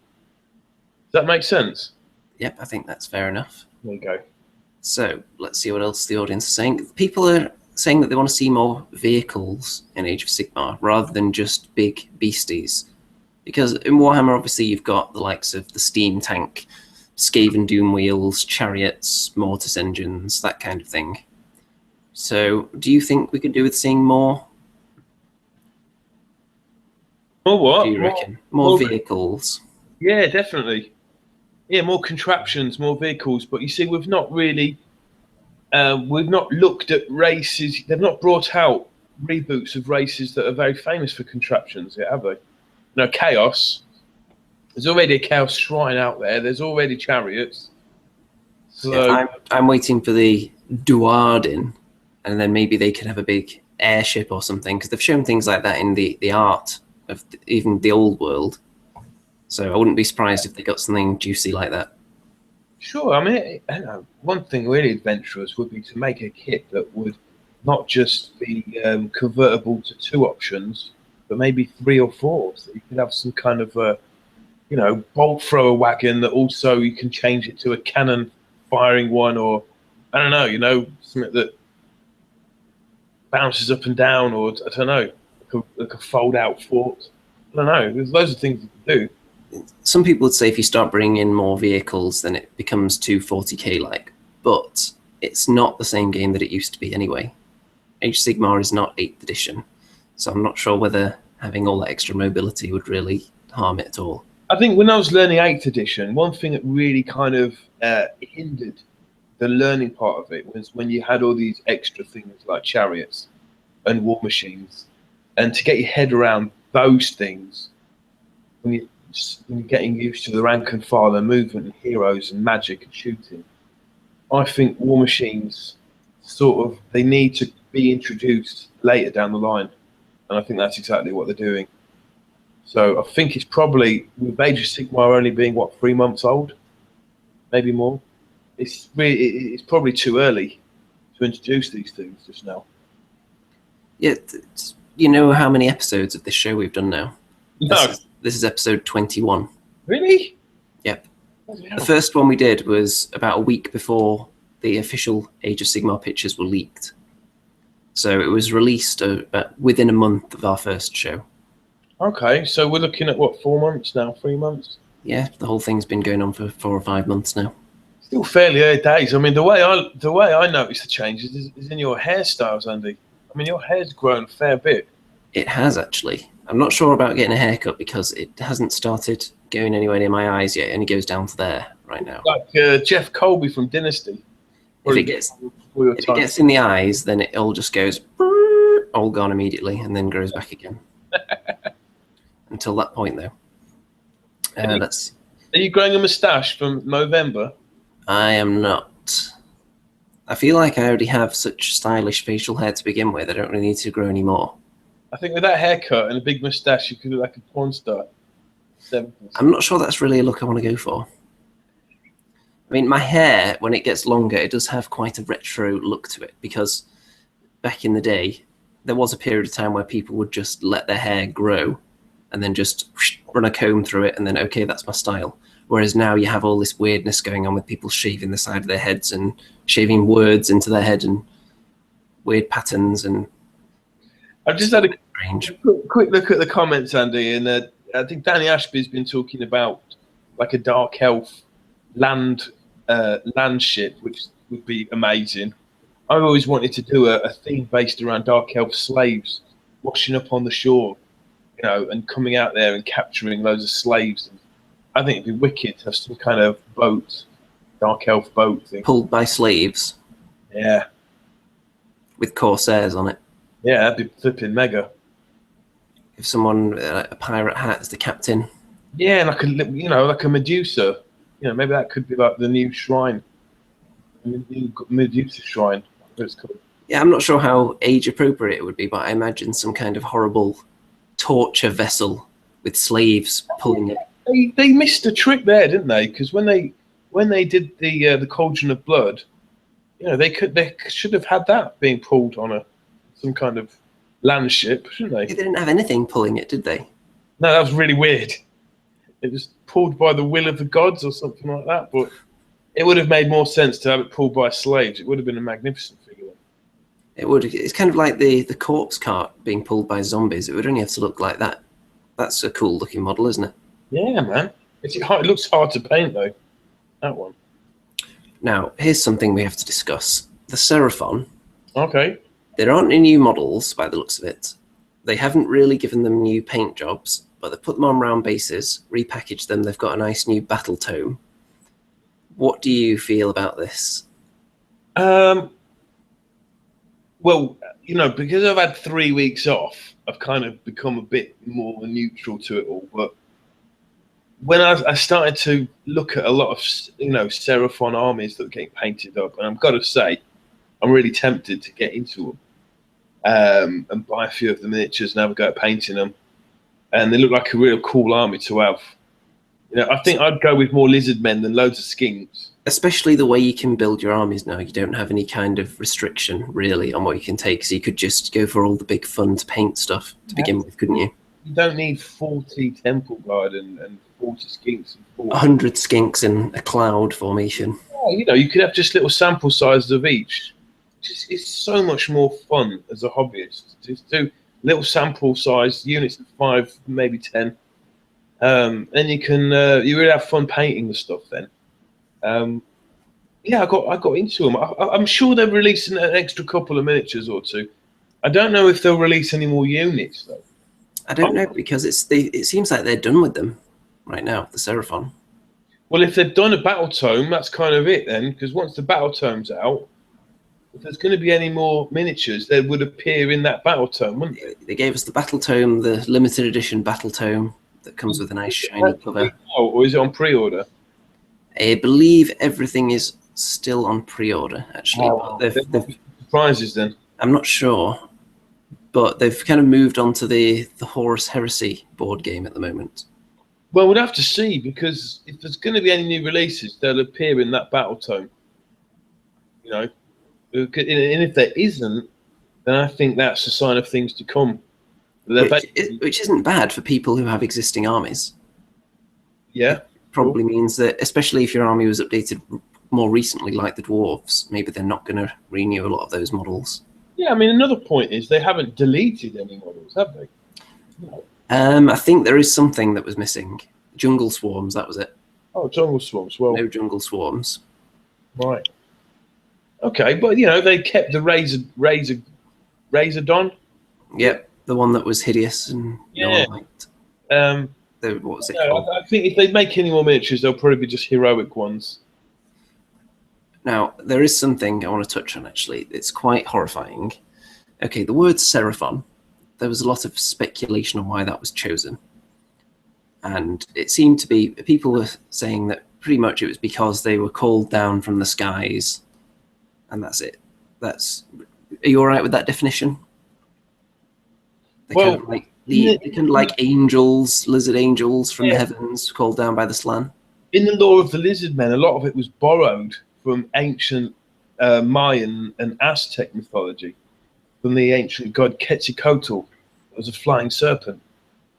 Does that make sense? Yep, I think that's fair enough. There you go. So let's see what else the audience is saying. People are saying that they want to see more vehicles in Age of Sigmar rather than just big beasties. Because in Warhammer, obviously, you've got the likes of the steam tank, Skaven doom wheels, chariots, mortis engines, that kind of thing. So do you think we could do with seeing more? More what? What do you reckon? More vehicles. Yeah, definitely. Yeah, more contraptions, more vehicles. But you see, we've not really, we've not looked at races. They've not brought out reboots of races that are very famous for contraptions yet, have they? No, Chaos. There's already a Chaos Shrine out there. There's already chariots. So Yeah, I'm waiting for the Duardin, and then maybe they could have a big airship or something, because they've shown things like that in the art of even the old world. So I wouldn't be surprised if they got something juicy like that. sure, I mean, I know, one thing really adventurous would be to make a kit that would not just be convertible to 2 options, but maybe 3 or 4. So you could have some kind of bolt thrower wagon that also you can change it to a cannon firing one, or I don't know, something that bounces up and down, or I don't know, like a fold out fort. I don't know. There's loads of things you can do. Some people would say if you start bringing in more vehicles, then it becomes too 40k like, but it's not the same game that it used to be anyway. Age of Sigmar is not 8th edition, so I'm not sure whether having all that extra mobility would really harm it at all. I think when I was learning 8th edition, one thing that really kind of hindered the learning part of it was when you had all these extra things like chariots and war machines, and to get your head around those things, when you're getting used to the rank and file and movement and heroes and magic and shooting, I think war machines they need to be introduced later down the line, and I think that's exactly what they're doing. So I think it's probably, with Age of Sigmar only being 3 months old, maybe more, it's probably too early to introduce these things just now. Yeah, you know how many episodes of this show we've done now? No. This is episode 21. Really? Yep. The first one we did was about a week before the official Age of Sigmar pictures were leaked. So it was released within a month of our first show. Okay, so we're looking at 4 months now, 3 months? Yeah, the whole thing's been going on for 4 or 5 months now. Still fairly early days. I mean, the way I noticed the changes is in your hairstyles, Andy. I mean, your hair's grown a fair bit. It has, actually. I'm not sure about getting a haircut because it hasn't started going anywhere near my eyes yet. It only goes down to there right now. Like Jeff Colby from Dynasty. If it gets in the eyes, then it all just goes all gone immediately and then grows back again. Until that point, though. Are you growing a moustache from November? I am not. I feel like I already have such stylish facial hair to begin with. I don't really need to grow any more. I think with that haircut and a big moustache, you could look like a porn star. 70s. I'm not sure that's really a look I want to go for. I mean, my hair, when it gets longer, it does have quite a retro look to it, because back in the day, there was a period of time where people would just let their hair grow and then just run a comb through it and then, okay, that's my style. Whereas now you have all this weirdness going on with people shaving the side of their heads and shaving words into their head and weird patterns. And I've just had a strange. quick look at the comments, Andy, and I think Danny Ashby's been talking about like a dark elf land ship, which would be amazing. I've always wanted to do a theme based around dark elf slaves washing up on the shore, and coming out there and capturing loads of slaves. I think it'd be wicked to have some kind of boat, dark elf boat thing. Pulled by slaves. Yeah. With corsairs on it. Yeah, that'd be flipping mega. If someone, a pirate hat as the captain. Yeah, like a Medusa. Maybe that could be like the new shrine. The new Medusa shrine. It's called. Yeah, I'm not sure how age appropriate it would be, but I imagine some kind of horrible torture vessel with slaves pulling it. They missed a trick there, didn't they? Because when when they did the Cauldron of Blood, they should have had that being pulled on some kind of land ship, shouldn't they? They didn't have anything pulling it, did they? No, that was really weird. It was pulled by the will of the gods or something like that, but it would have made more sense to have it pulled by slaves. It would have been a magnificent figure. It would. It's kind of like the corpse cart being pulled by zombies. It would only have to look like that. That's a cool looking model, isn't it? Yeah, man. It looks hard to paint, though, that one. Now, here's something we have to discuss. The Seraphon. Okay. There aren't any new models by the looks of it. They haven't really given them new paint jobs, but they put them on round bases, repackaged them. They've got a nice new battle tome. What do you feel about this? Well, because I've had 3 weeks off, I've kind of become a bit more neutral to it all. But when I started to look at a lot of, Seraphon armies that are getting painted up, and I've got to say, I'm really tempted to get into them and buy a few of the miniatures and have a go at painting them. And they look like a real cool army to have. I think I'd go with more lizard men than loads of skinks. Especially the way you can build your armies now. You don't have any kind of restriction, really, on what you can take. So you could just go for all the big fun to paint stuff to begin with, couldn't you? You don't need 40 Temple Guard and 40 skinks. 100 skinks in a cloud formation. Yeah, you could have just little sample sizes of each. It's so much more fun as a hobbyist. Just do little sample size units of 5, maybe 10. Then you can you really have fun painting the stuff then. I got into them. I'm sure they're releasing an extra couple of miniatures or two. I don't know if they'll release any more units though. I don't know, because it seems like they're done with them right now, the Seraphon. Well, if they've done a battle tome, that's kind of it then, because once the battle tome's out, if there's going to be any more miniatures, they would appear in that battle tome, wouldn't they? They gave us the battle tome, the limited edition battle tome that comes with a nice shiny cover. Or is it on pre-order? I believe everything is still on pre-order, actually. Oh, but they've prizes then. I'm not sure, but they've kind of moved on to the Horus Heresy board game at the moment. Well, we'd have to see, because if there's going to be any new releases, they'll appear in that battle tome. And if there isn't, then I think that's a sign of things to come. Which isn't bad for people who have existing armies. Yeah. Probably means that, especially if your army was updated more recently, like the dwarves, maybe they're not going to renew a lot of those models. Yeah, I mean, another point is they haven't deleted any models, have they? No. I think there is something that was missing. Jungle Swarms, that was it. Oh, Jungle Swarms. Well, no Jungle Swarms. Right. Okay, but they kept the Razor Don. Yep, the one that was hideous and no one liked. What was it called? I think if they make any more miniatures, they'll probably be just heroic ones. Now, there is something I want to touch on, actually. It's quite horrifying. Okay, the word Seraphon, there was a lot of speculation on why that was chosen. And it seemed to be, people were saying that pretty much it was because they were called down from the skies. And that's it. Are you all right with that definition? Kind of like angels, lizard angels from the heavens, called down by the Slann. In the lore of the lizard men, a lot of it was borrowed from ancient Mayan and Aztec mythology, from the ancient god Quetzalcoatl. It was a flying serpent.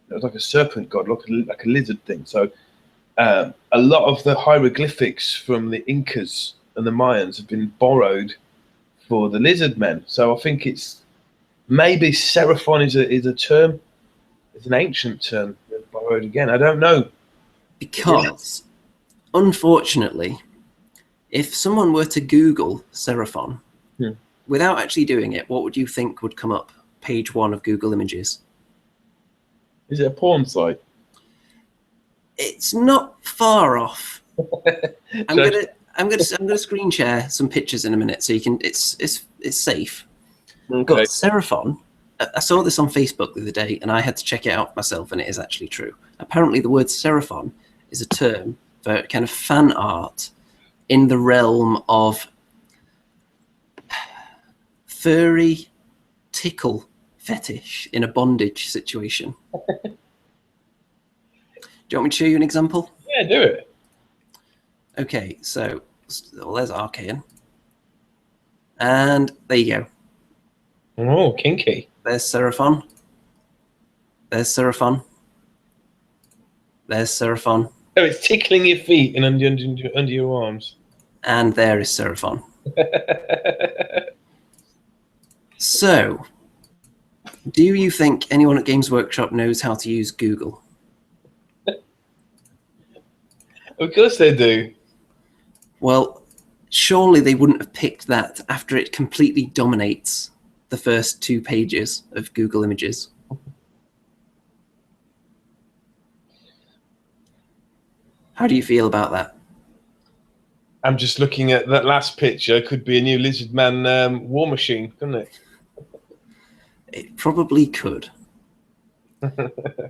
It was like a serpent god, like a lizard thing. So a lot of the hieroglyphics from the Incas and the Mayans have been borrowed for the lizard men. So I think it's maybe Seraphon is a term. It's an ancient term borrowed again. I don't know. Because, unfortunately, if someone were to Google Seraphon, without actually doing it, what would you think would come up? Page 1 of Google Images. Is it a porn site? It's not far off. I'm gonna screen share some pictures in a minute, so you can. It's safe. Okay. But Seraphon, I saw this on Facebook the other day, and I had to check it out myself, and it is actually true. Apparently, the word Seraphon is a term for kind of fan art in the realm of furry tickle fetish in a bondage situation. Do you want me to show you an example? Yeah, do it. Okay, so well, there's Archaon. And there you go. Oh, kinky. There's Seraphon. There's Seraphon. There's Seraphon. Oh, it's tickling your feet and under your arms. And there is Seraphon. So, do you think anyone at Games Workshop knows how to use Google? Of course they do. Well, surely they wouldn't have picked that after it completely dominates the first 2 pages of Google Images. How do you feel about that? I'm just looking at that last picture. Could be a new Lizard Man war machine, couldn't it? It probably could.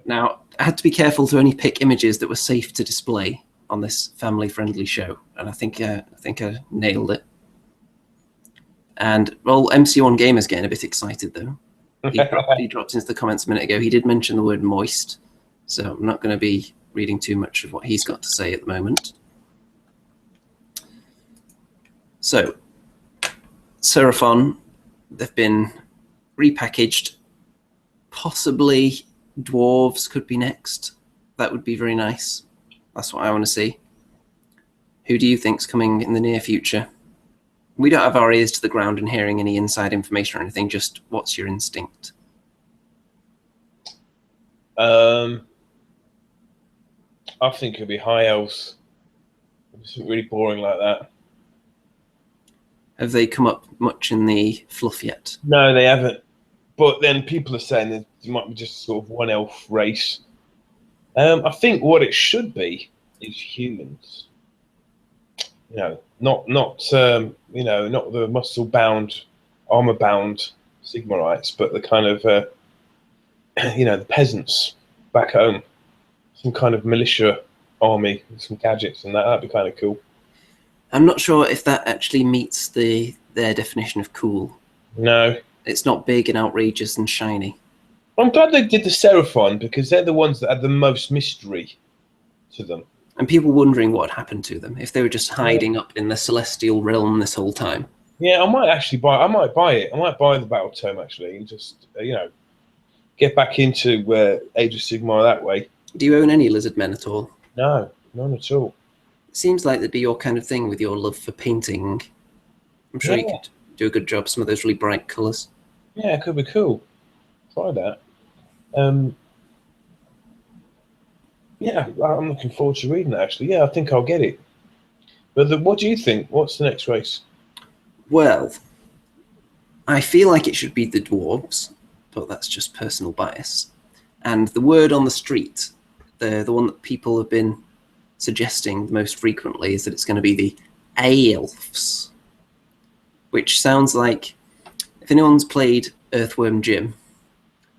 Now, I had to be careful to only pick images that were safe to display on this family-friendly show, and I think I nailed it. And well, MC1 Gamer's getting a bit excited though. He dropped into the comments a minute ago. He did mention the word moist, so I'm not going to be reading too much of what he's got to say at the moment. So, Seraphon, they've been repackaged. Possibly dwarves could be next. That would be very nice. That's what I want to see. Who do you think's coming in the near future? We don't have our ears to the ground and hearing any inside information or anything. Just what's your instinct? I think it'll be high elves. It's really boring like that. Have they come up much in the fluff yet? No, they haven't. But then people are saying that it might be just sort of one elf race. I think what it should be is humans. You know, not the muscle-bound, armor-bound Sigmarites, but the kind of the peasants back home. Some kind of militia army with some gadgets and that'd be kind of cool. I'm not sure if that actually meets their definition of cool. No. It's not big and outrageous and shiny. I'm glad they did the Seraphon because they're the ones that had the most mystery to them. And people wondering what had happened to them, if they were just hiding up in the celestial realm this whole time. Yeah, I might buy it. I might buy the Battle Tome actually and just, get back into Age of Sigmar that way. Do you own any lizard men at all? No, none at all. It seems like that'd be your kind of thing with your love for painting. I'm sure you could do a good job, some of those really bright colours. Yeah, it could be cool. Try that. Yeah, I'm looking forward to reading that actually. Yeah, I think I'll get it. But what do you think? What's the next race? Well, I feel like it should be the dwarves, but that's just personal bias. And the word on the street, the one that people have been suggesting most frequently, is that it's going to be the elves, which sounds like, if anyone's played Earthworm Jim,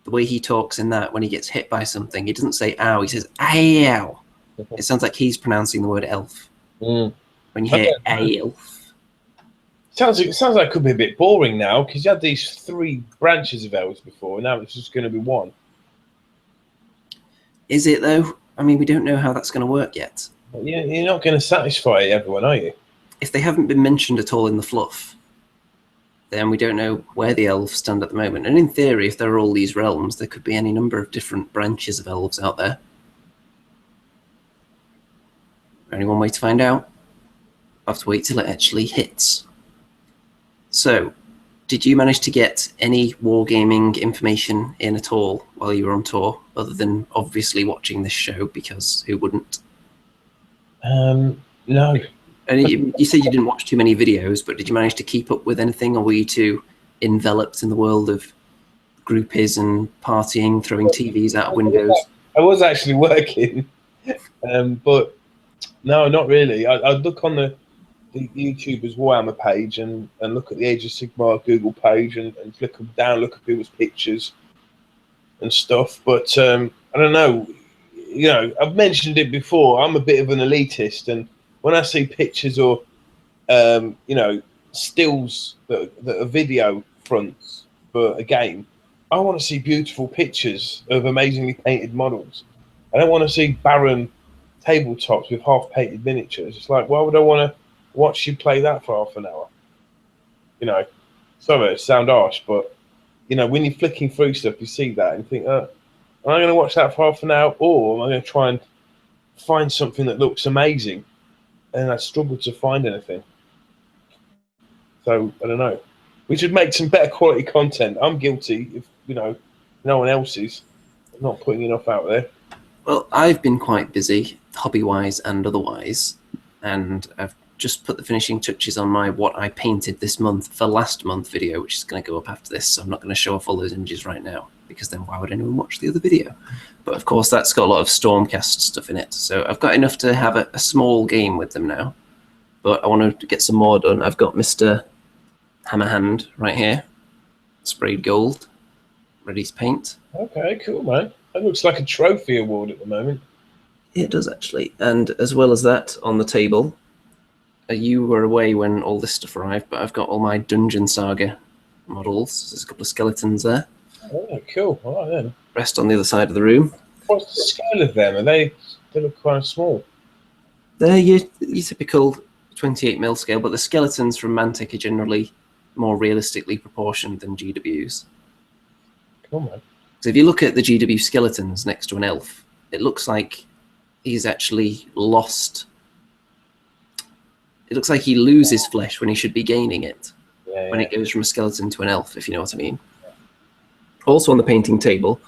the way he talks in that when he gets hit by something, he doesn't say ow, he says ow. It sounds like he's pronouncing the word elf. When you hear elf. Sounds like it could be a bit boring now because you had these 3 branches of elves before, and now it's just going to be one. Is it though? I mean, we don't know how that's going to work yet. Yeah, you're not going to satisfy everyone, are you? If they haven't been mentioned at all in the fluff, then we don't know where the elves stand at the moment. And in theory, if there are all these realms, there could be any number of different branches of elves out there. Only one way to find out. I'll have to wait till it actually hits. So, did you manage to get any wargaming information in at all while you were on tour, other than obviously watching this show, because who wouldn't? No. And you said you didn't watch too many videos, but did you manage to keep up with anything, or were you too enveloped in the world of groupies and partying, throwing TVs out of windows? I was actually working, but no, not really. I'd look on the YouTuber's Warhammer page and look at the Age of Sigmar Google page and flick them down, look at people's pictures and stuff. But I don't know. I've mentioned it before. I'm a bit of an elitist, and when I see pictures or stills that are video fronts for a game, I want to see beautiful pictures of amazingly painted models. I don't want to see barren tabletops with half-painted miniatures. It's like, why would I want to watch you play that for half an hour? You know, sorry to sound harsh, but you know, when you're flicking through stuff, you see that and you think, am I going to watch that for half an hour, or am I going to try and find something that looks amazing? And I struggle to find anything. So I don't know. We should make some better quality content. I'm guilty if, you know, no one else is. I'm not putting enough out there. Well, I've been quite busy, hobby-wise and otherwise, and I've just put the finishing touches on my what I painted this month for last month video, which is going to go up after this, so I'm not going to show off all those images right now, because then why would anyone watch the other video? But of course, that's got a lot of Stormcast stuff in it, so I've got enough to have a small game with them now, but I want to get some more done. I've got Mr. Hammerhand right here, sprayed gold, ready to paint. Okay, cool, man. That looks like a trophy award at the moment. It does, actually. And as well as that, on the table, you were away when all this stuff arrived, but I've got all my Dungeon Saga models. There's a couple of skeletons there. Oh, cool. All right, then. Rest on the other side of the room. What's the scale of them? They look quite small. They're your typical 28mm scale, but the skeletons from Mantic are generally more realistically proportioned than GWs. Cool, man. So if you look at the GW skeletons next to an elf, it looks like he's actually lost. It looks like he loses flesh when he should be gaining it. Yeah, when it goes from a skeleton to an elf, if you know what I mean. Also on the painting table,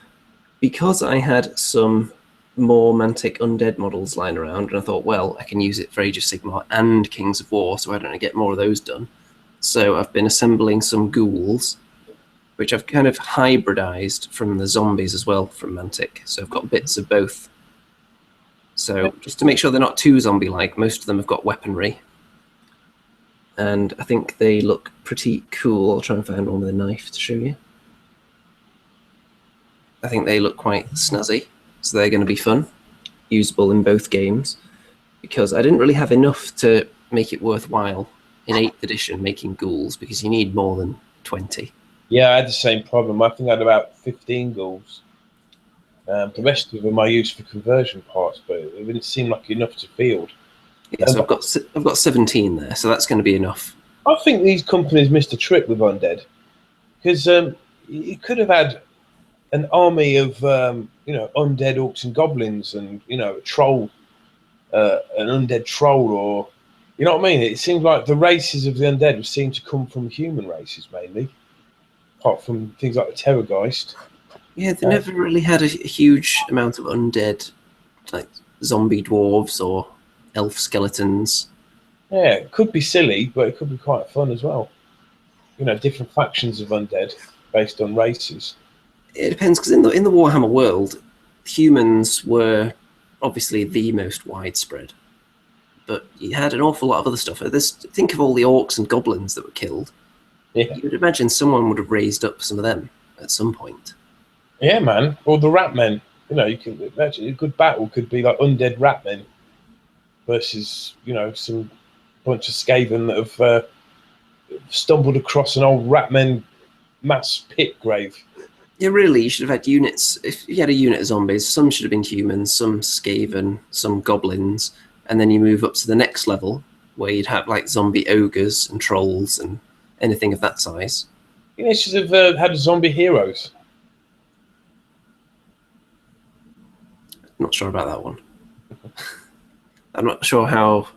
because I had some more Mantic undead models lying around, and I thought, well, I can use it for Age of Sigmar and Kings of War, so why don't I get more of those done? So I've been assembling some ghouls, which I've kind of hybridized from the zombies as well from Mantic. So I've got bits of both. So just to make sure they're not too zombie-like, most of them have got weaponry. And I think they look pretty cool. I'll try and find one with a knife to show you. I think they look quite snazzy. So they're going to be fun, usable in both games. Because I didn't really have enough to make it worthwhile in 8th edition making ghouls, because you need more than 20. Yeah, I had the same problem. I think I had about 15 ghouls. The rest of them I used for conversion parts, but it didn't seem like enough to field. Yeah, so I've got 17 there, so that's going to be enough. I think these companies missed a trick with undead, because you could have had an army of you know, undead orcs and goblins, and you know, a troll, an undead troll, or you know what I mean. It seemed like the races of the undead seemed to come from human races mainly, apart from things like the Terrorgeist. Yeah, they never really had a huge amount of undead, like zombie dwarves or elf skeletons. Yeah, it could be silly, but it could be quite fun as well. You know, different factions of undead based on races. It depends, because in the Warhammer world, humans were obviously the most widespread, but you had an awful lot of other stuff. Think of all the orcs and goblins that were killed. Yeah. You would imagine someone would have raised up some of them at some point. Yeah, man. Or the rat men. You know, you can imagine a good battle could be like undead rat men versus, you know, some bunch of Skaven that have stumbled across an old rat men mass pit grave. Yeah, really, you should have had units. If you had a unit of zombies, some should have been humans, some Skaven, some goblins, and then you move up to the next level where you'd have like zombie ogres and trolls and anything of that size. You know, you should have had zombie heroes. Not sure about that one. I'm not sure how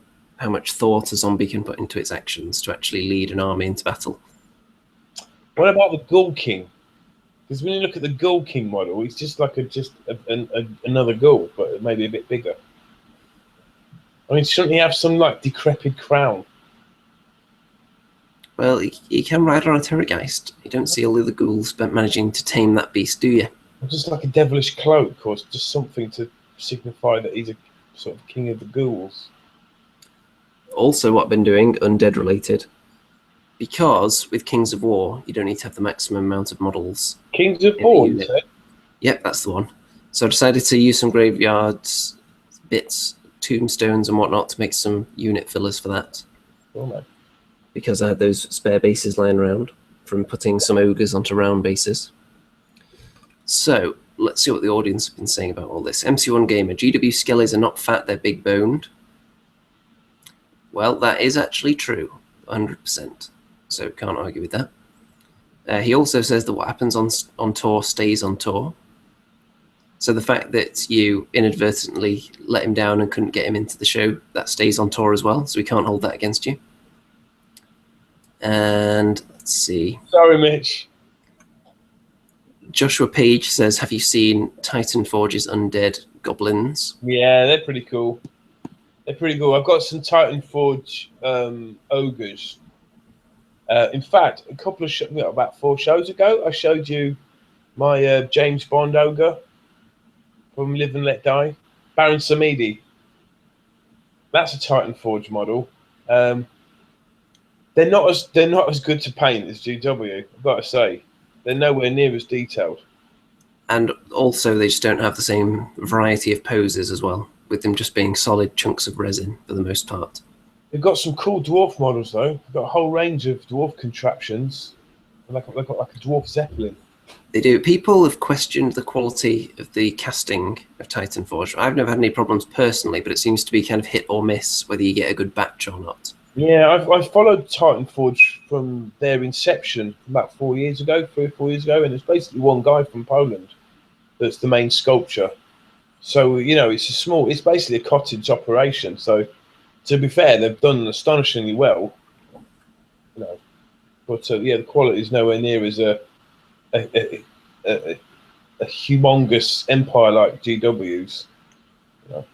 much thought a zombie can put into its actions to actually lead an army into battle. What about the Ghoul King? Because when you look at the Ghoul King model, it's just like another ghoul, but maybe a bit bigger. I mean, shouldn't he have some like decrepit crown? Well, you can ride on a Terrorgeist. You don't see all the other ghouls managing to tame that beast, do you? Just like a devilish cloak, or just something to signify that he's a sort of king of the ghouls. Also, what I've been doing, undead related, because with Kings of War, you don't need to have the maximum amount of models. Kings of War, you said? Yep, that's the one. So I decided to use some graveyards, bits, tombstones and whatnot to make some unit fillers for that. Oh, man. Because I had those spare bases lying around from putting some ogres onto round bases. So let's see what the audience have been saying about all this. MC1 Gamer, GW skellies are not fat, they're big boned. Well, that is actually true, 100%. So can't argue with that. He also says that what happens on tour stays on tour. So the fact that you inadvertently let him down and couldn't get him into the show, that stays on tour as well. So we can't hold that against you. And let's see. Sorry, Mitch. Joshua Page says, have you seen Titan Forge's undead goblins? Yeah, they're pretty cool. They're pretty cool. I've got some Titan Forge ogres. In fact, about 4 shows ago, I showed you my James Bond ogre from Live and Let Die, Baron Samedi. That's a Titan Forge model. They're not as good to paint as GW. I've got to say, they're nowhere near as detailed. And also, they just don't have the same variety of poses as well, with them just being solid chunks of resin for the most part. They've got some cool dwarf models though. They've got a whole range of dwarf contraptions. They've got like a dwarf zeppelin. They do. People have questioned the quality of the casting of Titan Forge. I've never had any problems personally, but it seems to be kind of hit or miss whether you get a good batch or not. Yeah, I've followed Titan Forge from their inception about 3 or 4 years ago, and it's basically one guy from Poland that's the main sculptor. So, you know, it's basically a cottage operation. So, to be fair, they've done astonishingly well. You know, but yeah, the quality is nowhere near as a humongous empire like GW's. You know.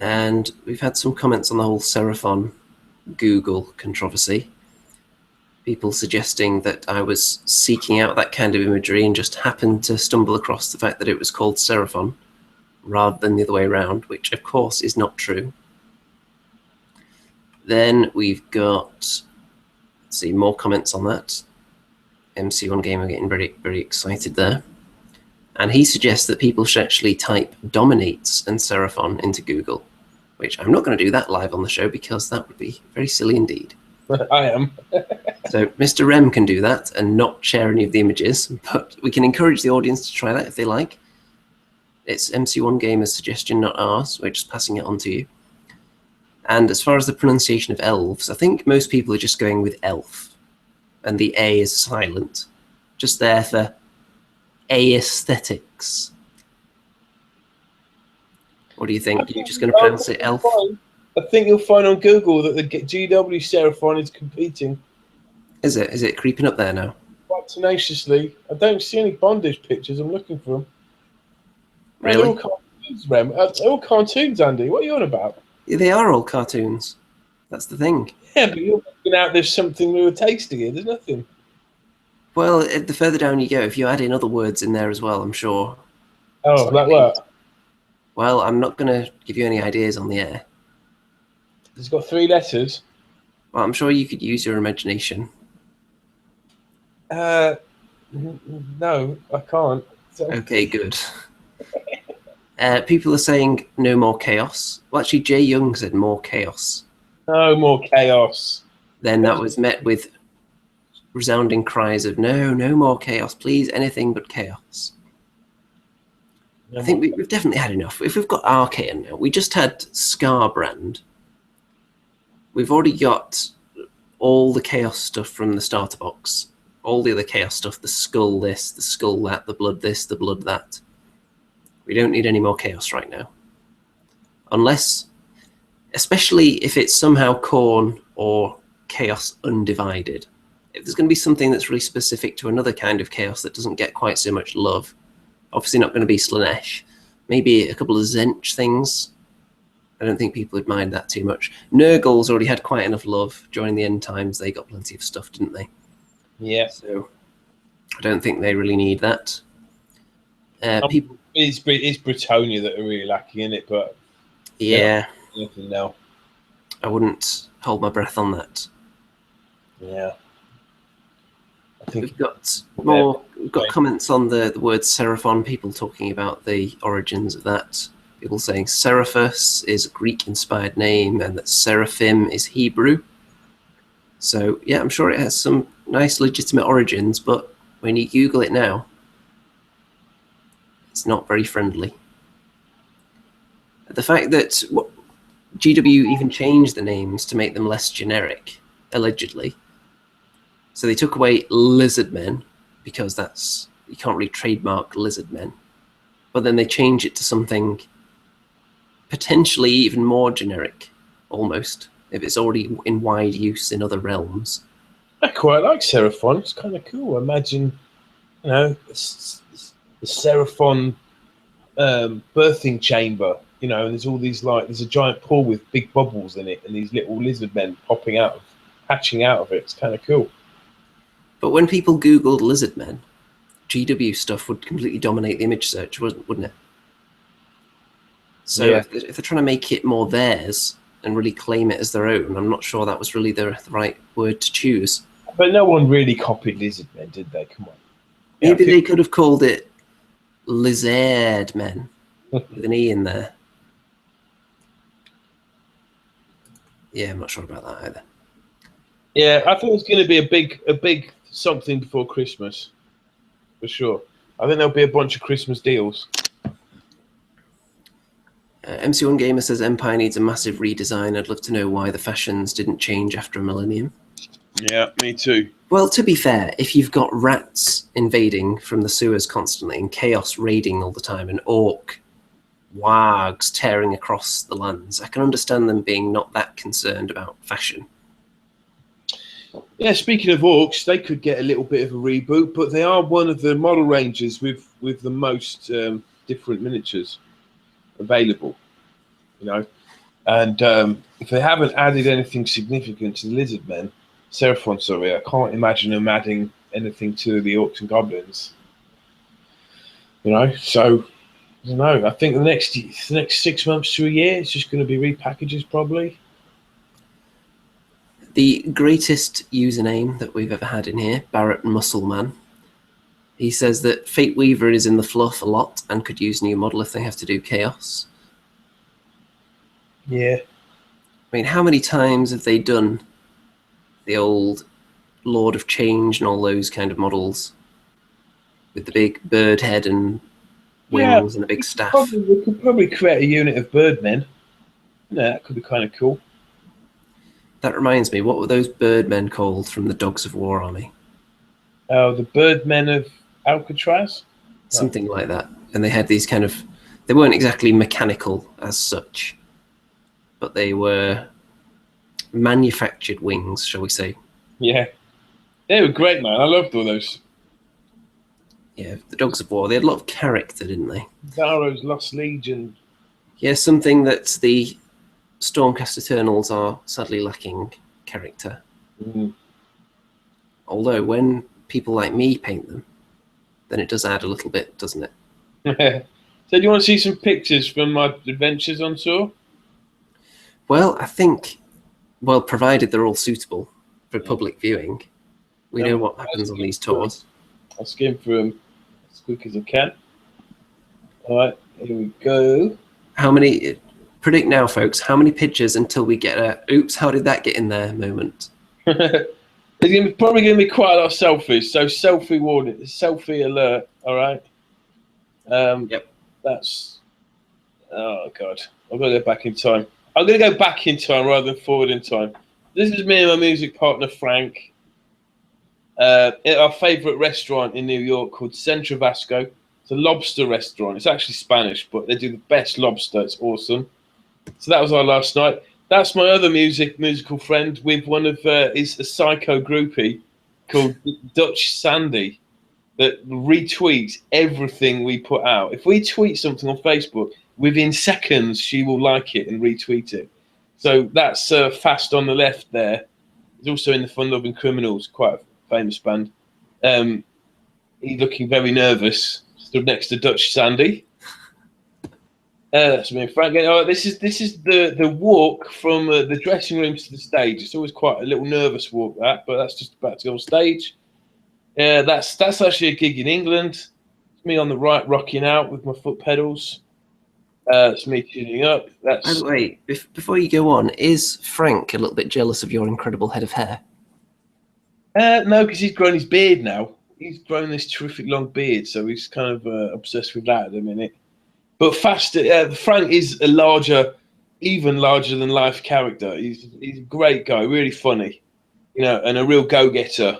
And we've had some comments on the whole Seraphon Google controversy. People suggesting that I was seeking out that kind of imagery and just happened to stumble across the fact that it was called Seraphon rather than the other way around, which of course is not true. Then we've got, let's see, more comments on that. MC1 Gamer getting very, very excited there. And he suggests that people should actually type Dominates and Seraphon into Google, which I'm not going to do that live on the show because that would be very silly indeed. I am. So Mr. Rem can do that and not share any of the images, but we can encourage the audience to try that if they like. It's MC1 Gamer's suggestion, not ours. We're just passing it on to you. And as far as the pronunciation of elves, I think most people are just going with elf, and the A is silent, just there for aesthetics. What do you think? You're just going to pronounce it elf? I think you'll find on Google that the GW Seraphon is competing. Is it? Is it creeping up there now? Quite tenaciously. I don't see any bondage pictures. I'm looking for them. Really? They're all cartoons, Rem. They're all cartoons, Andy. What are you on about? Yeah, they are all cartoons. That's the thing. Yeah, but you're looking out there's something we were tasting here. There's nothing. Well, the further down you go, if you add in other words in there as well, I'm sure. Oh, like what? Well, I'm not going to give you any ideas on the air. It's got 3 letters. Well, I'm sure you could use your imagination. No, I can't. So. Okay, good. People are saying no more chaos. Well, actually, Jay Young said more chaos. No more chaos. Then that was met with resounding cries of no more chaos, please, anything but chaos. I think we've definitely had enough. If we've got Archaon now, we just had Scarbrand. We've already got all the chaos stuff from the starter box. All the other chaos stuff, the skull this, the skull that, the blood this, the blood that. We don't need any more chaos right now. Unless, especially if it's somehow Khorne or chaos undivided. If there's going to be something that's really specific to another kind of chaos that doesn't get quite so much love, obviously not going to be Slaanesh. Maybe a couple of Zench things. I don't think people would mind that too much. Nurgle's already had quite enough love during the end times. They got plenty of stuff, didn't they? Yeah. So I don't think they really need that. People. It's Britonia that are really lacking in it, but yeah, nothing now. I wouldn't hold my breath on that. Yeah. I think We've got more. We've got comments on the word Seraphon. People talking about the origins of that. People saying Seraphus is a Greek-inspired name, and that Seraphim is Hebrew. So yeah, I'm sure it has some nice, legitimate origins. But when you Google it now, It's not very friendly. The fact that GW even changed the names to make them less generic, allegedly. So they took away lizard men because you can't really trademark lizard men. But then they changed it to something potentially even more generic, almost, if it's already in wide use in other realms. I quite like Seraphon. It's kind of cool. Imagine, the Seraphon birthing chamber, and there's all these, there's a giant pool with big bubbles in it and these little lizard men hatching out of it. It's kind of cool. But when people Googled lizard men, GW stuff would completely dominate the image search, wouldn't it? So yeah. if they're trying to make it more theirs and really claim it as their own, I'm not sure that was really the right word to choose. But no one really copied lizard men, did they? Come on. Maybe they could have called it lizard men with an E in there. Yeah, I'm not sure about that either. Yeah, I think it's going to be a big something before Christmas, for sure. I think there'll be a bunch of Christmas deals. MC1 Gamer says Empire needs a massive redesign. I'd love to know why the fashions didn't change after a millennium. Yeah, me too. Well, to be fair, if you've got rats invading from the sewers constantly and chaos raiding all the time and orc wargs tearing across the lands, I can understand them being not that concerned about fashion. Yeah, speaking of orcs, they could get a little bit of a reboot, but they are one of the model ranges with the most different miniatures available, and if they haven't added anything significant to the lizard men, Seraphon, sorry, I can't imagine them adding anything to the orcs and goblins. So I don't know. I think the next 6 months to a year, it's just going to be repackages probably. The greatest username that we've ever had in here, Barrett Muscleman. He says that Fate Weaver is in the fluff a lot and could use new model if they have to do chaos. Yeah. I mean, how many times have they done the old Lord of Change and all those kind of models with the big bird head and wings and a big staff? We could probably create a unit of birdmen. Yeah, that could be kind of cool. That reminds me, what were those birdmen called from the Dogs of War army? Oh, the birdmen of Alcatraz? Something like that. And they had these they weren't exactly mechanical as such, but they were manufactured wings, shall we say. Yeah. They were great, man. I loved all those. Yeah, the Dogs of War, they had a lot of character, didn't they? Zaro's Lost Legion. Yeah, something that the Stormcast Eternals are sadly lacking character. Although when people like me paint them, then it does add a little bit, doesn't it? So do you want to see some pictures from my adventures on tour? Well, I think, provided they're all suitable for public viewing, we know what happens on these tours. I'll skim through them as quick as I can. All right, here we go. Predict now, folks, how many pictures until we get a oops, how did that get in there moment? There's probably going to be quite a lot of selfies, so selfie warning, selfie alert, all right? Yep. That's, oh God, I've got to go back in time. I'm going to go back in time rather than forward in time. This is me and my music partner, Frank, at our favourite restaurant in New York called Centro Vasco. It's a lobster restaurant. It's actually Spanish, but they do the best lobster. It's awesome. So that was our last night. That's my other musical friend with one of is a psycho groupie called Dutch Sandy that retweets everything we put out. If we tweet something on Facebook, within seconds she will like it and retweet it. So that's Fast on the Left there. He's also in the Fun Loving Criminals, quite a famous band. He's looking very nervous. Stood next to Dutch Sandy. That's me, Frank. Oh, this is the walk from the dressing rooms to the stage. It's always quite a little nervous walk, but that's just about to go on stage. That's actually a gig in England. It's me on the right, rocking out with my foot pedals. It's me tuning up. By the way, before you go on, is Frank a little bit jealous of your incredible head of hair? No, because he's grown his beard now. he's grown this terrific long beard, so he's kind of obsessed with that at the minute. But faster, Frank is a even larger than life character. He's a great guy, really funny, and a real go-getter.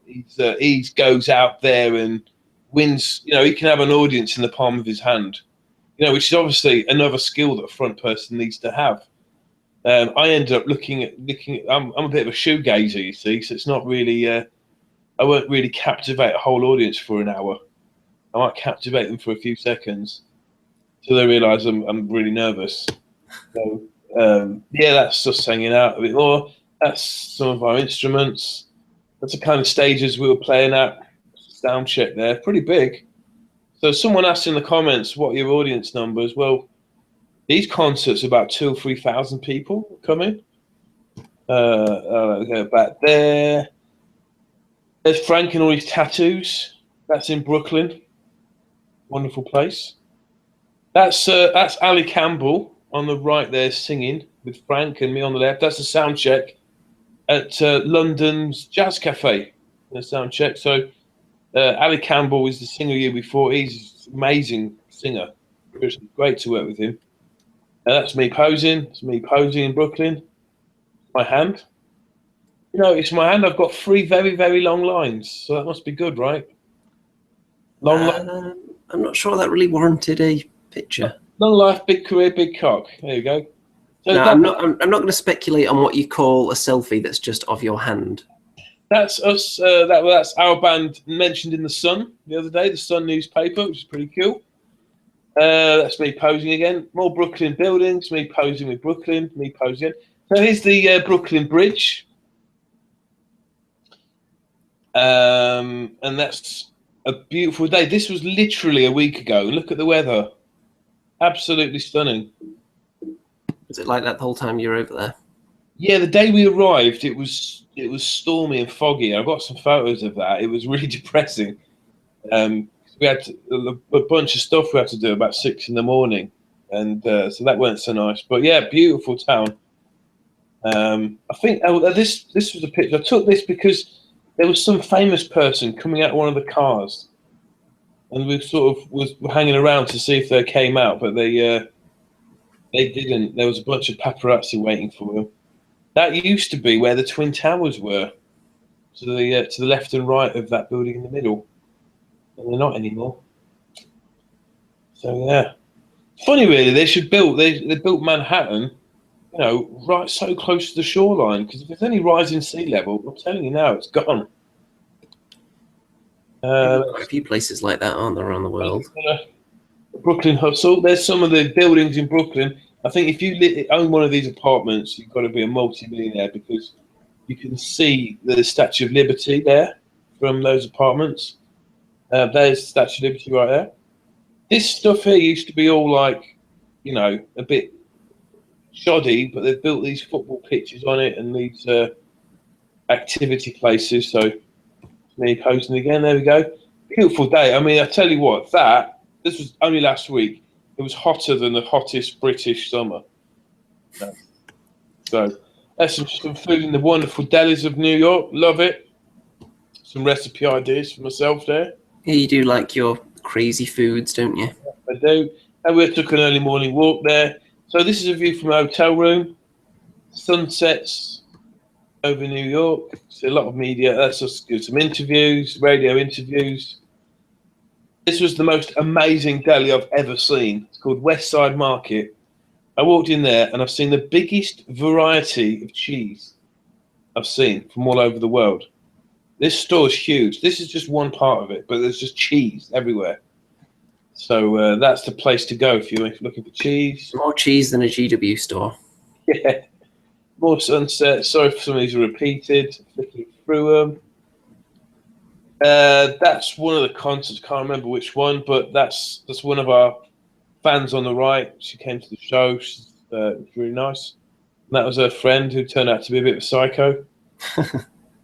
He goes out there and wins. He can have an audience in the palm of his hand. Which is obviously another skill that a front person needs to have. I ended up looking at. I'm a bit of a shoegazer, you see, so it's not really. I won't really captivate a whole audience for an hour. I might captivate them for a few seconds till they realise I'm really nervous. So that's just hanging out a bit more. That's some of our instruments. That's the kind of stages we were playing at. Sound check there, pretty big. So someone asked in the comments, what are your audience numbers? Well, these concerts, about 2,000 or 3,000 people coming. Go back there. There's Frank and all his tattoos. That's in Brooklyn. Wonderful place. That's Ali Campbell on the right there singing with Frank and me on the left. That's a sound check at London's Jazz Cafe. The sound check. So Ali Campbell was the singer year before. He's an amazing singer. It's great to work with him. That's me posing. It's me posing in Brooklyn. My hand. It's my hand. I've got 3 very, very long lines. So that must be good, right? Long life. I'm not sure that really warranted a picture. Long life, big career, big cock. There you go. So no, I'm not going to speculate on what you call a selfie that's just of your hand. That's us. That's our band mentioned in The Sun the other day, The Sun newspaper, which is pretty cool. That's me posing again. More Brooklyn buildings, me posing with Brooklyn, me posing. So here's the Brooklyn Bridge. And that's a beautiful day. This was literally a week ago. Look at the weather. Absolutely stunning. Was it like that the whole time you were over there? Yeah, the day we arrived, it was stormy and foggy. I've got some photos of that. It was really depressing. We had a bunch of stuff we had to do about 6 a.m, and so that weren't so nice. But yeah, beautiful town. I think this was a picture. I took this because there was some famous person coming out of one of the cars, and we sort of was hanging around to see if they came out, but they didn't. There was a bunch of paparazzi waiting for them. That used to be where the Twin Towers were, to the left and right of that building in the middle. And they're not anymore. So yeah, funny really. They built Manhattan, right so close to the shoreline. Because if there's any rising sea level, I'm telling you now, it's gone. Quite a few places like that, aren't there, around the world? Brooklyn Hustle. There's some of the buildings in Brooklyn. I think if you own one of these apartments, you've got to be a multi-millionaire because you can see the Statue of Liberty there from those apartments. There's the Statue of Liberty right there. This stuff here used to be all like, a bit shoddy, but they've built these football pitches on it and these activity places. So me posting again. There we go. Beautiful day. I mean, I tell you what, this was only last week. It was hotter than the hottest British summer. So that's some food in the wonderful delis of New York. Love it. Some recipe ideas for myself there. Yeah, you do like your crazy foods, don't you? I do. And we took an early morning walk there. So this is a view from a hotel room. Sunsets over New York. See a lot of media. That's just good. Some interviews, radio interviews. This was the most amazing deli I've ever seen. It's called West Side Market. I walked in there and I've seen the biggest variety of cheese I've seen from all over the world. This store is huge. This is just one part of it, but there's just cheese everywhere. So that's the place to go if you're looking for cheese. More cheese than a GW store. Yeah. More sunsets. Sorry if some of these are repeated. Flicking through them. That's one of the concerts. Can't remember which one, but that's one of our fans on the right. She came to the show. She's really nice. And that was her friend who turned out to be a bit of a psycho.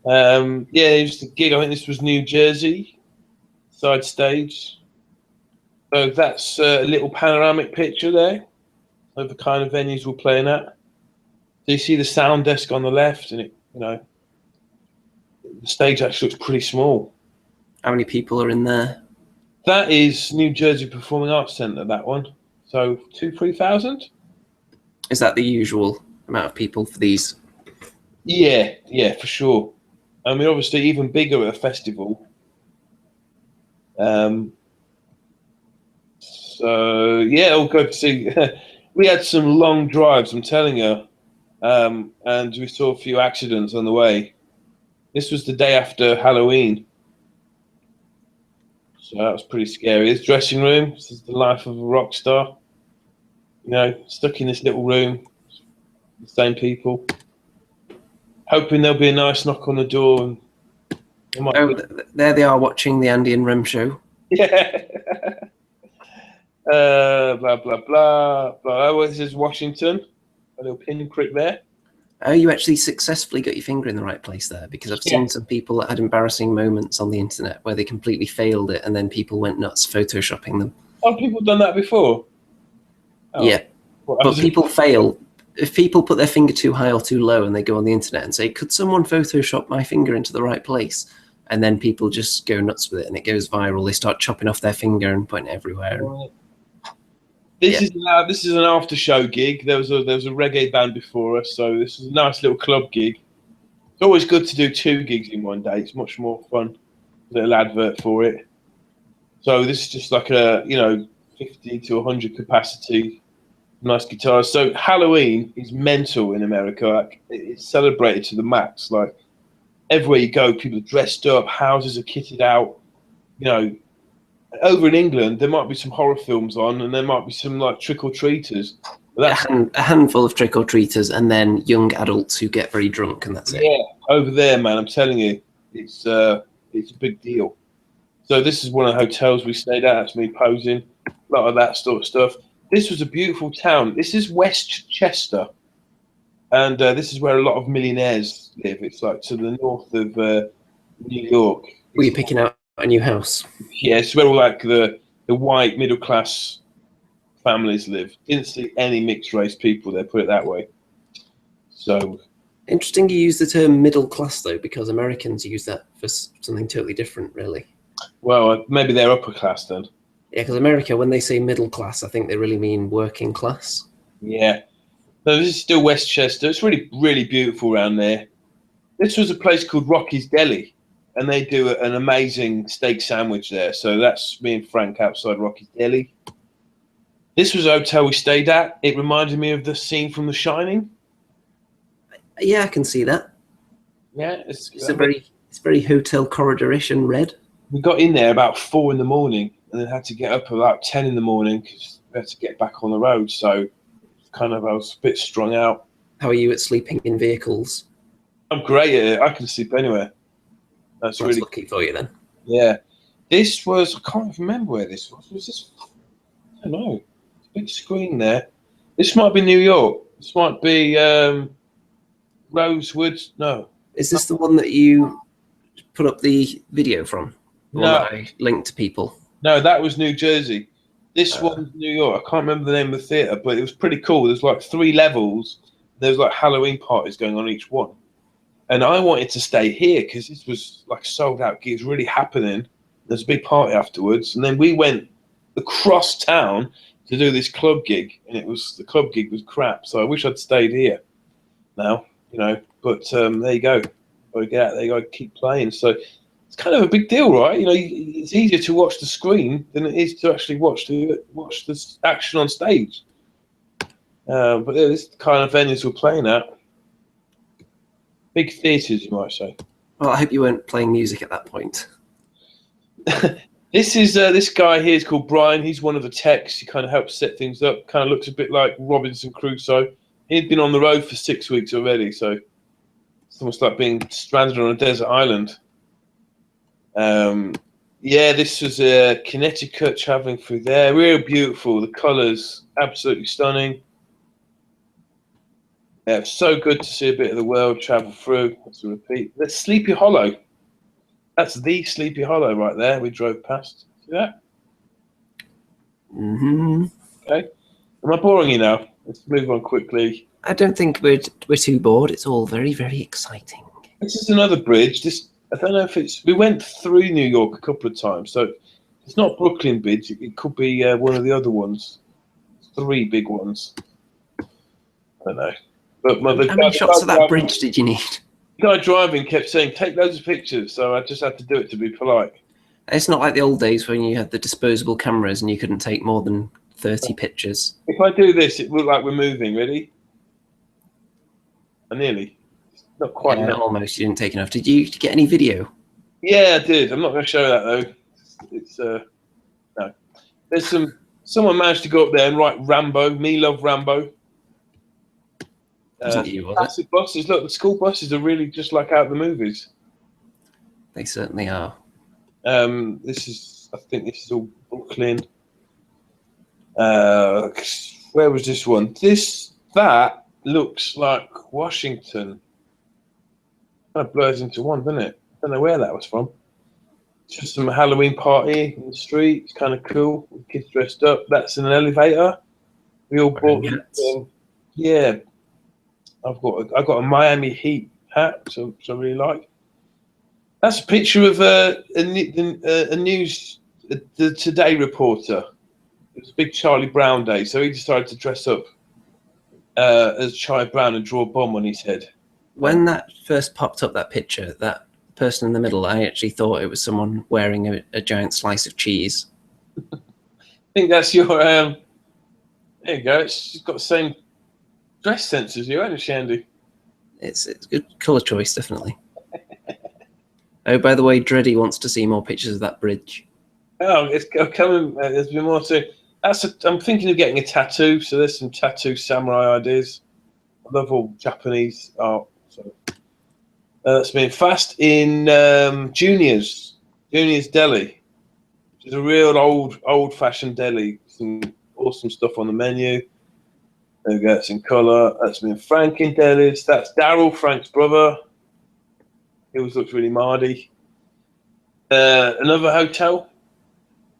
Yeah, it was the gig. I think this was New Jersey, side stage. So that's a little panoramic picture there of the kind of venues we're playing at. So you see the sound desk on the left, and the stage actually looks pretty small. How many people are in there? That is New Jersey Performing Arts Centre, that one. So 3,000? Is that the usual amount of people for these? Yeah, for sure. I mean, obviously, even bigger at a festival. So, yeah, all good to see. We had some long drives, I'm telling you. And we saw a few accidents on the way. This was the day after Halloween. So that was pretty scary. This dressing room, this is the life of a rock star. You know, stuck in this little room, the same people. Hoping there'll be a nice knock on the door. And there they are watching the Andy and Rem show. Yeah. Blah, blah, blah, blah. Oh, this is Washington. A little pinprick there. Oh, you actually successfully got your finger in the right place there, because I've seen some people that had embarrassing moments on the internet where they completely failed it and then people went nuts photoshopping them. Oh, people done that before? Oh. Yeah. But people fail. If people put their finger too high or too low and they go on the internet and say, could someone Photoshop my finger into the right place? And then people just go nuts with it and it goes viral. They start chopping off their finger and putting it everywhere. This is an after show gig. There was a reggae band before us, so this is a nice little club gig. It's always good to do 2 gigs in one day. It's much more fun. Little advert for it. So this is just like a 50 to 100 capacity, nice guitars. So Halloween is mental in America. Like, it's celebrated to the max. Like everywhere you go, people are dressed up, houses are kitted out. You know. Over in England, there might be some horror films on, and there might be some like trick-or-treaters. A handful of trick-or-treaters, and then young adults who get very drunk, and that's it. Yeah, over there, man, I'm telling you, it's a big deal. So this is one of the hotels we stayed at. That's me posing, a lot of that sort of stuff. This was a beautiful town. This is Westchester, and this is where a lot of millionaires live. It's like to the north of New York. Were you picking out a new house? Yeah, it's where all like the white middle class families live. Didn't see any mixed race people there, put it that way. So interesting you use the term middle class though, because Americans use that for something totally different, really. Well, maybe they're upper class then. Yeah, because America, when they say middle class, I think they really mean working class. Yeah. No, this is still Westchester. It's really, really beautiful around there. This was a place called Rocky's Deli. And they do an amazing steak sandwich there. So that's me and Frank outside Rocky's Deli. This was a hotel we stayed at. It reminded me of the scene from The Shining. Yeah, I can see that. Yeah, it's very hotel corridor-ish and red. We got in there about 4 in the morning and then had to get up about 10 in the morning because we had to get back on the road. So I was a bit strung out. How are you at sleeping in vehicles? I'm great at it. I can sleep anywhere. That's really lucky for you then. Yeah. This was, I can't remember where this was. Was this? I don't know. It's a big screen there. This might be New York. This might be Rosewood. No. Is this the one that you put up the video from? No. That I linked to people? No, that was New Jersey. This one's New York. I can't remember the name of the theatre, but it was pretty cool. There's like 3 levels. There's like Halloween parties going on each one. And I wanted to stay here because this was like sold out. It was really happening. There's a big party afterwards. And then we went across town to do this club gig. And the club gig was crap. So I wish I'd stayed here now, But there you go. Got to get out there. You got to keep playing. So it's kind of a big deal, right? It's easier to watch the screen than it is to actually watch the action on stage. But this kind of venues we're playing at. Big theatres, you might say. Well, I hope you weren't playing music at that point. This guy here is called Brian. He's one of the techs. He kind of helps set things up. Kind of looks a bit like Robinson Crusoe. He'd been on the road for 6 weeks already, so it's almost like being stranded on a desert island. Yeah, this was Connecticut, traveling through there. Real beautiful. The colours, absolutely stunning. Yeah, so good to see a bit of the world travel through. Let's repeat. That's Sleepy Hollow. That's the Sleepy Hollow right there. We drove past. See that? Mm-hmm. Okay. Am I boring you now? Let's move on quickly. I don't think we're too bored. It's all very, very exciting. This is another bridge. I don't know if it's. We went through New York a couple of times, so it's not Brooklyn Bridge. It could be one of the other ones. 3 big ones. I don't know. But How many shots of that bridge did you need? The guy driving kept saying, "Take loads of pictures," so I just had to do it to be polite. It's not like the old days when you had the disposable cameras and you couldn't take more than 30 pictures. If I do this, it will look like we're moving. Ready? Nearly. Not quite. Yeah, almost. You didn't take enough. Did you get any video? Yeah, I did. I'm not going to show that though. It's no. There's someone managed to go up there and write Rambo. Me love Rambo. Wasn't you, was Classic buses. Look, the school buses are really just like out of the movies. They certainly are. This is. I think this is all Brooklyn. Where was this one? That looks like Washington. Kind of blurs into one, doesn't it? I don't know where that was from. It's just some Halloween party in the street. It's kind of cool. Kids dressed up. That's in an elevator. We all bought. Yeah, I got a Miami Heat hat, so I really like. That's a picture of a news the Today reporter. It was a big Charlie Brown day, so he decided to dress up as Charlie Brown and draw a bomb on his head. When that first popped up, that picture, that person in the middle, I actually thought it was someone wearing a giant slice of cheese. I think that's your. There you go. She's got the same dress sense as you, hasn't she, Andy? It's good colour choice, definitely. Oh, by the way, Dreddy wants to see more pictures of that bridge. Oh, it's coming. There's been more to. I'm thinking of getting a tattoo. So there's some tattoo samurai ideas. I love all Japanese art. So that's been fast in Junior's Deli, which is a real old-fashioned deli. Some awesome stuff on the menu. There we go. It's in colour. That's been Frank in Delis. That's Daryl, Frank's brother. He always looks really mardy. Another hotel.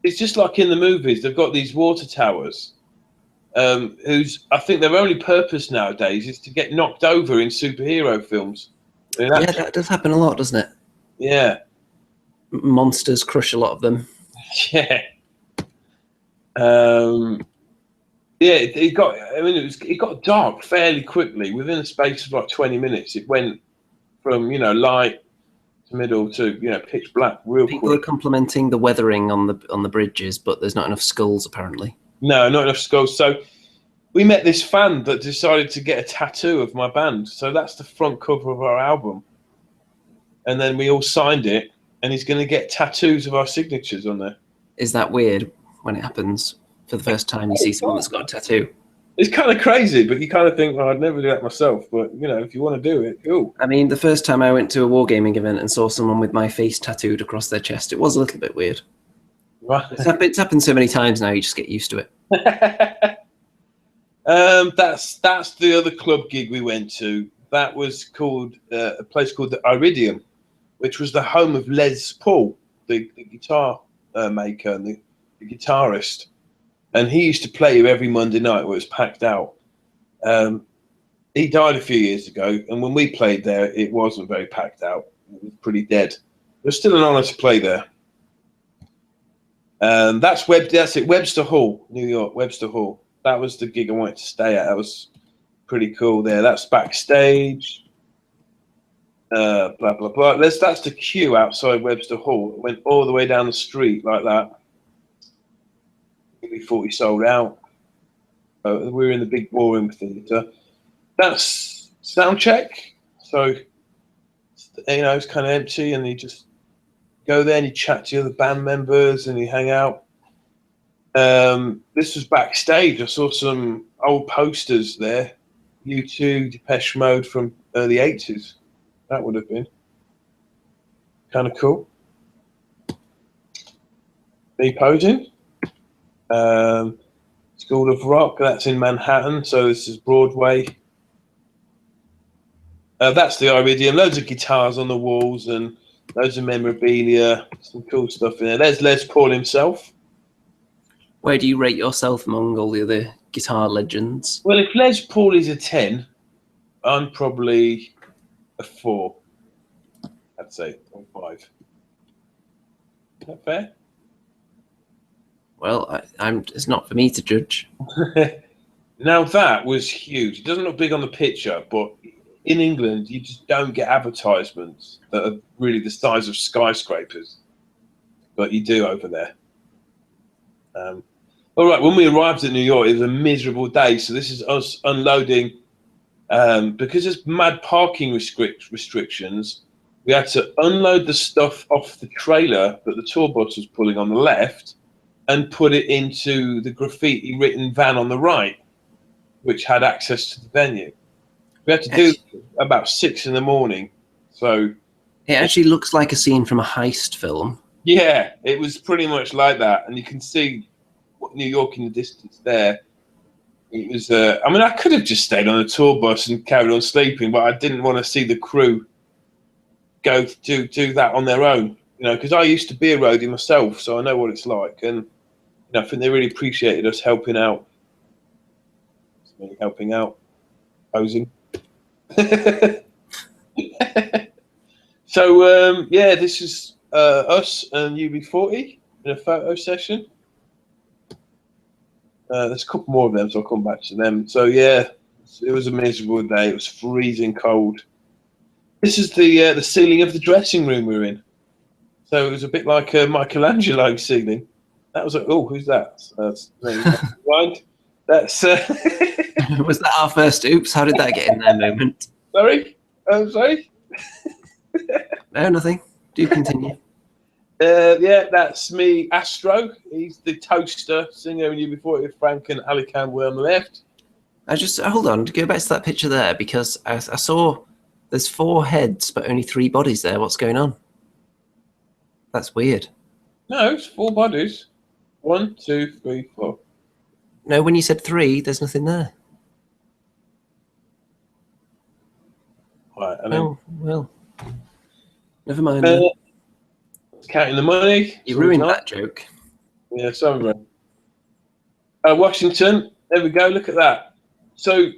It's just like in the movies. They've got these water towers. I think their only purpose nowadays is to get knocked over in superhero films. Yeah, that does happen a lot, doesn't it? Yeah. Monsters crush a lot of them. Yeah. It got dark fairly quickly. Within a space of like 20 minutes, it went from light to middle to pitch black real quick. People are complimenting the weathering on the bridges, but there's not enough skulls apparently. No, not enough skulls. So we met this fan that decided to get a tattoo of my band. So that's the front cover of our album. And then we all signed it, and he's going to get tattoos of our signatures on there. Is that weird when it happens for the first time you see someone that's got a tattoo? It's kind of crazy, but you kind of think, I'd never do that myself. But, if you want to do it, cool. I mean, the first time I went to a wargaming event and saw someone with my face tattooed across their chest, it was a little bit weird. Right. It's happened so many times now, you just get used to it. That's the other club gig we went to. That was called a place called the Iridium, which was the home of Les Paul, the guitar maker and the guitarist. And he used to play here every Monday night where it was packed out. He died a few years ago, and when we played there, it wasn't very packed out. It was pretty dead. It was still an honour to play there. That's it. Webster Hall, New York. Webster Hall. That was the gig I wanted to stay at. That was pretty cool there. That's backstage. Blah blah blah. That's the queue outside Webster Hall. It went all the way down the street like that. We thought we sold out. We were in the big ballroom theatre. That's sound check. So it's kind of empty, and you just go there and you chat to the other band members and you hang out. This was backstage. I saw some old posters there. U2, Depeche Mode from early 80s. That would have been kind of cool. Me posing. School of Rock. That's in Manhattan. So this is Broadway. That's the Iridium. Loads of guitars on the walls and loads of memorabilia. Some cool stuff in there. There's Les Paul himself. Where do you rate yourself among all the other guitar legends? Well, if Les Paul is a 10, I'm probably a 4. I'd say 0.5. Is that fair? Well, it's not for me to judge. Now that was huge. It doesn't look big on the picture, but in England, you just don't get advertisements that are really the size of skyscrapers, but you do over there. All right, when we arrived at New York, it was a miserable day. So this is us unloading. Because there's mad parking restrictions, we had to unload the stuff off the trailer that the tour bus was pulling on the left and put it into the graffiti-written van on the right, which had access to the venue. We had to do about 6 in the morning. So it actually looks like a scene from a heist film. Yeah, it was pretty much like that. And you can see New York in the distance there. It was. I mean, I could have just stayed on a tour bus and carried on sleeping, but I didn't want to see the crew go do that on their own. You know, because I used to be a roadie myself, so I know what it's like. And I think they really appreciated us helping out. Me helping out, posing. So yeah, this is us and UB40 in a photo session. There's a couple more of them, so I'll come back to them. So yeah, it was a miserable day. It was freezing cold. This is the ceiling of the dressing room we're in. So it was a bit like a Michelangelo ceiling. That was like, oh, who's that? That's blind. That's Was that our first oops? How did that get in there moment? sorry. I'm sorry. No, nothing. Do continue. Yeah, that's me, Astro. He's the toaster singer in UB40. Frank and Ali Campbell on the left. I just hold on. Go back to that picture there because I saw there's 4 heads but only 3 bodies there. What's going on? That's weird. No, it's 4 bodies. 1, 2, 3, 4. No, when you said 3, there's nothing there. Right, oh well. Never mind. Then. Counting the money. You ruined that joke. Yeah, sorry. Washington. There we go. Look at that. So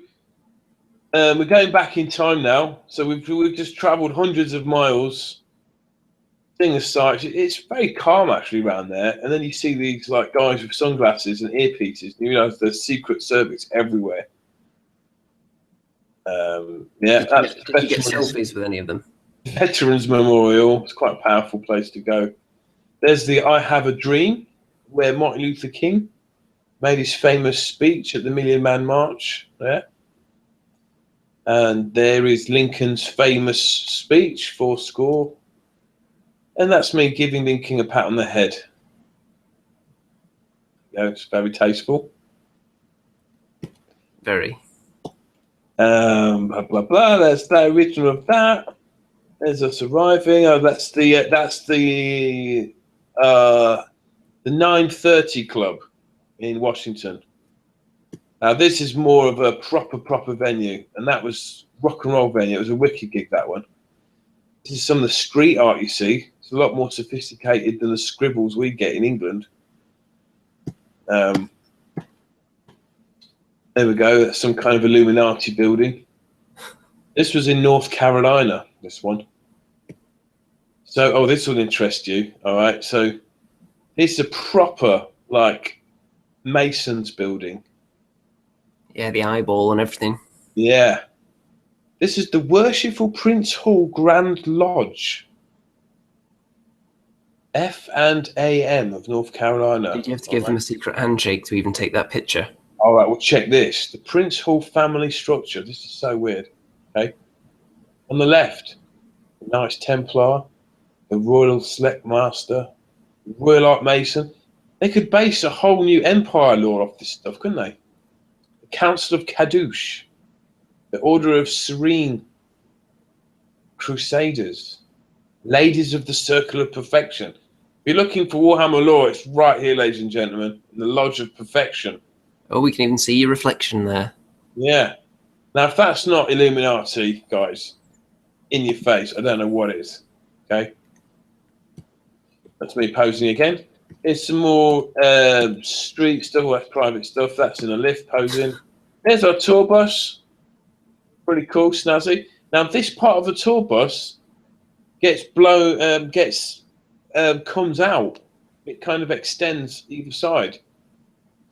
we're going back in time now. So we've just travelled hundreds of miles. Thing aside, it's very calm actually around there. And then you see these like guys with sunglasses and earpieces. And you realise there's Secret Service everywhere. Yeah. Did you get selfies with any of them? Veterans Memorial. It's quite a powerful place to go. There's the I Have a Dream, where Martin Luther King made his famous speech at the Million Man March there. And there is Lincoln's famous speech, 4 And that's me giving Lincoln a pat on the head. You know, it's very tasteful. Very. Blah, blah, blah. That's the original of that. There's us arriving. Oh, that's the 930 Club in Washington. Now this is more of a proper venue, and that was rock and roll venue. It was a wicked gig, that one. This is some of the street art you see. It's a lot more sophisticated than the scribbles we get in England. There we go. That's some kind of Illuminati building. This was in North Carolina, this one. So, oh, this will interest you. All right. So it's a proper, like, Masons building. Yeah, the eyeball and everything. Yeah. This is the Worshipful Prince Hall Grand Lodge. F&AM of North Carolina. Did you have to give them a secret handshake to even take that picture? All right, well, check this. The Prince Hall family structure. This is so weird. Okay. On the left, the Knights Templar, the Royal Select Master, the Royal Art Mason. They could base a whole new empire lore off this stuff, couldn't they? The Council of Kadoosh, the Order of Serene Crusaders, Ladies of the Circle of Perfection. If you're looking for Warhammer lore, it's right here, ladies and gentlemen, in the Lodge of Perfection. Oh, we can even see your reflection there. Yeah. Now, if that's not Illuminati, guys, in your face, I don't know what is. Okay. That's me posing again. Here's some more street stuff. Well, that's private stuff. That's in a lift posing. There's our tour bus. Pretty cool, snazzy. Now, this part of the tour bus gets blown, comes out. It kind of extends either side,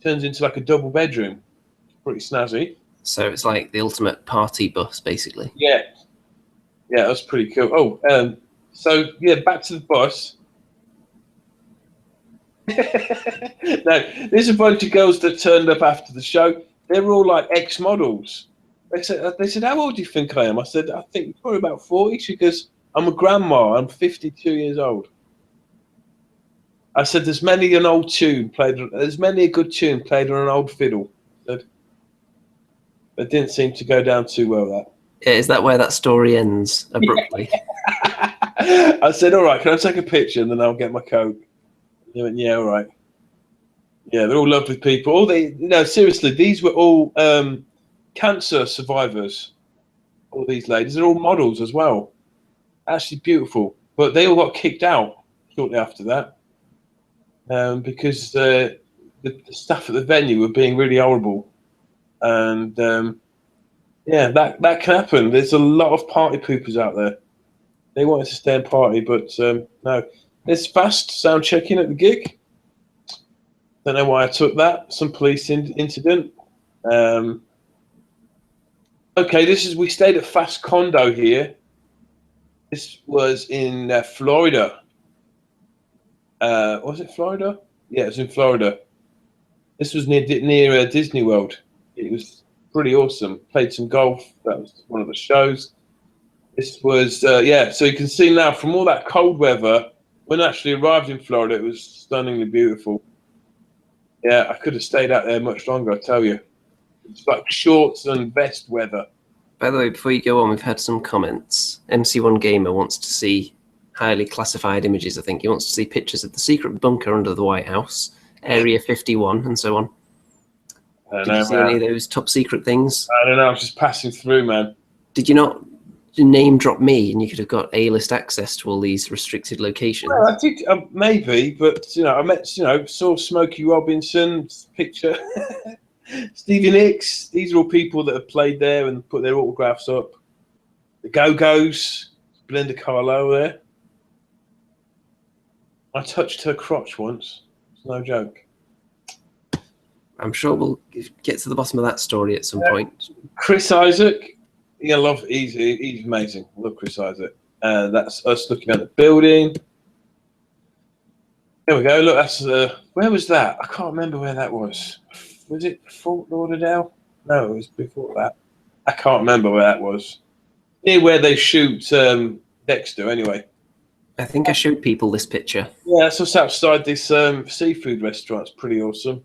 turns into like a double bedroom. Pretty snazzy. So it's like the ultimate party bus, basically. Yeah, that's pretty cool. Oh, so yeah, back to the bus. No, there's a bunch of girls that turned up after the show. They were all like ex-models. They said, how old do you think I am? I said, I think probably about 40. She goes, I'm a grandma. I'm 52 years old. I said, there's many a good tune played on an old fiddle. I said, it didn't seem to go down too well, that. Yeah, is that where that story ends abruptly? I said, all right, can I take a picture and then I'll get my coat? They went, yeah, all right. Yeah, they're all lovely people. Seriously, these were all cancer survivors. All these ladies, they're all models as well. Actually beautiful. But they all got kicked out shortly after that because the staff at the venue were being really horrible. And that can happen. There's a lot of party poopers out there. They wanted to stay and party, but no. There's fast sound checking at the gig. Don't know why I took that. Some police incident. Okay, we stayed at Fast Condo here. This was in Florida. Was it Florida? Yeah, it was in Florida. This was near Disney World. It was pretty awesome. Played some golf. That was one of the shows. This was, so you can see now from all that cold weather, when I actually arrived in Florida, it was stunningly beautiful. Yeah, I could have stayed out there much longer, I tell you. It's like shorts and vest weather. By the way, before you go on, we've had some comments. MC1 Gamer wants to see highly classified images, I think. He wants to see pictures of the secret bunker under the White House, Area 51, and so on. Did you see any of those top secret things? I don't know, I was just passing through, man. Did you not name drop me and you could have got A-list access to all these restricted locations? Well, I did, maybe, but, I met, saw Smokey Robinson's picture. Stevie Nicks, these are all people that have played there and put their autographs up. The Go-Go's, Belinda Carlisle there. I touched her crotch once. It's no joke. I'm sure we'll get to the bottom of that story at some point. Chris Isaac, he's amazing. I love Chris Isaac. That's us looking at the building. There we go. Look, that's where was that? I can't remember where that was. Was it Fort Lauderdale? No, it was before that. I can't remember where that was. Near where they shoot Dexter, anyway. I think I showed people this picture. Yeah, that's us outside this seafood restaurant. It's pretty awesome.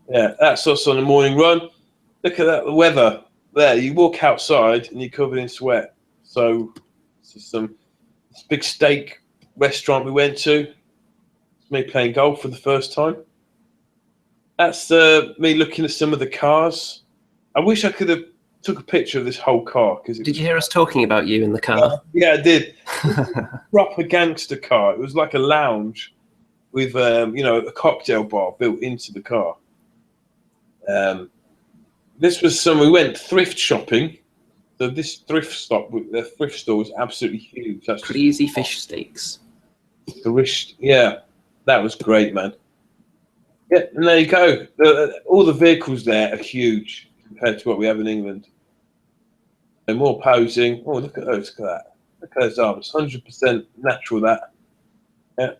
Yeah, that's us on the morning run. Look at that, the weather. There, you walk outside and you're covered in sweat. So, this big steak restaurant we went to. It's me playing golf for the first time. That's me looking at some of the cars. I wish I could have took a picture of this whole car. Did you hear us talking about you in the car? Yeah, I did. Proper gangster car. It was like a lounge with, a cocktail bar built into the car. This was we went thrift shopping. So this thrift store was absolutely huge. That's Crazy fish steaks. Yeah, that was great, man. Yeah, and there you go. All the vehicles there are huge compared to what we have in England. And more posing. Oh, look at those. Look at that. Look at those arms. 100% natural, that. Yeah.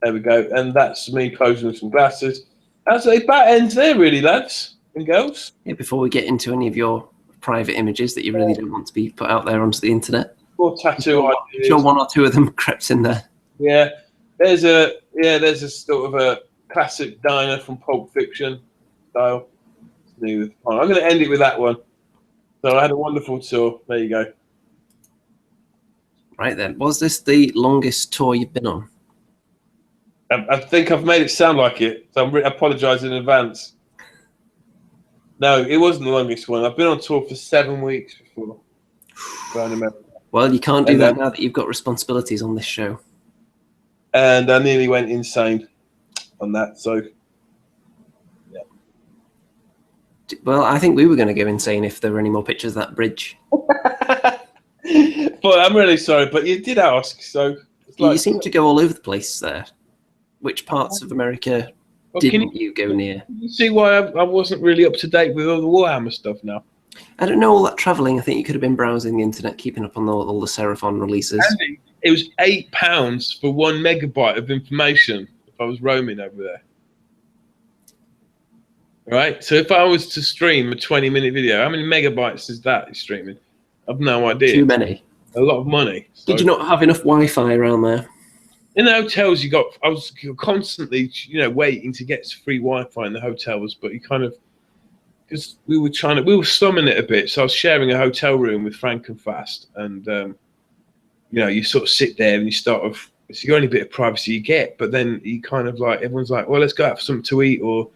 There we go. And that's me posing with some glasses. That's a bat ends there, really, lads and girls. Yeah, before we get into any of your private images that you really don't want to be put out there onto the internet. More tattoo ideas. Sure, one or two of them crept in there. Yeah. There's a sort of a classic diner from Pulp Fiction style. I'm going to end it with that one. So I had a wonderful tour. There you go. Right then. Was this the longest tour you've been on? I think I've made it sound like it. So I apologise in advance. No, it wasn't the longest one. I've been on tour for 7 weeks before. Well, you can't do that now that you've got responsibilities on this show. And I nearly went insane on that. So, yeah. Well, I think we were going to go insane if there were any more pictures of that bridge. But I'm really sorry, but you did ask, so it's You like, seem to go all over the place there. Which parts of America well, can didn't you go near? you see why I wasn't really up to date with all the Warhammer stuff now? I don't know, all that travelling. I think you could have been browsing the internet, keeping up on all the Seraphon releases. Andy, it was £8 for 1 megabyte of information if I was roaming over there. Right? So if I was to stream a 20-minute video, how many megabytes is that you're streaming? I've no idea. Too many. A lot of money. So, Did you not have enough Wi-Fi around there? in the hotels, I was constantly, waiting to get free Wi-Fi in the hotels, but you kind of, because we were slumming it a bit. So I was sharing a hotel room with Frank and Fast, and you sort of sit there and you start off. It's the only bit of privacy you get, but then you kind of like everyone's like, well, let's go out for something to eat, or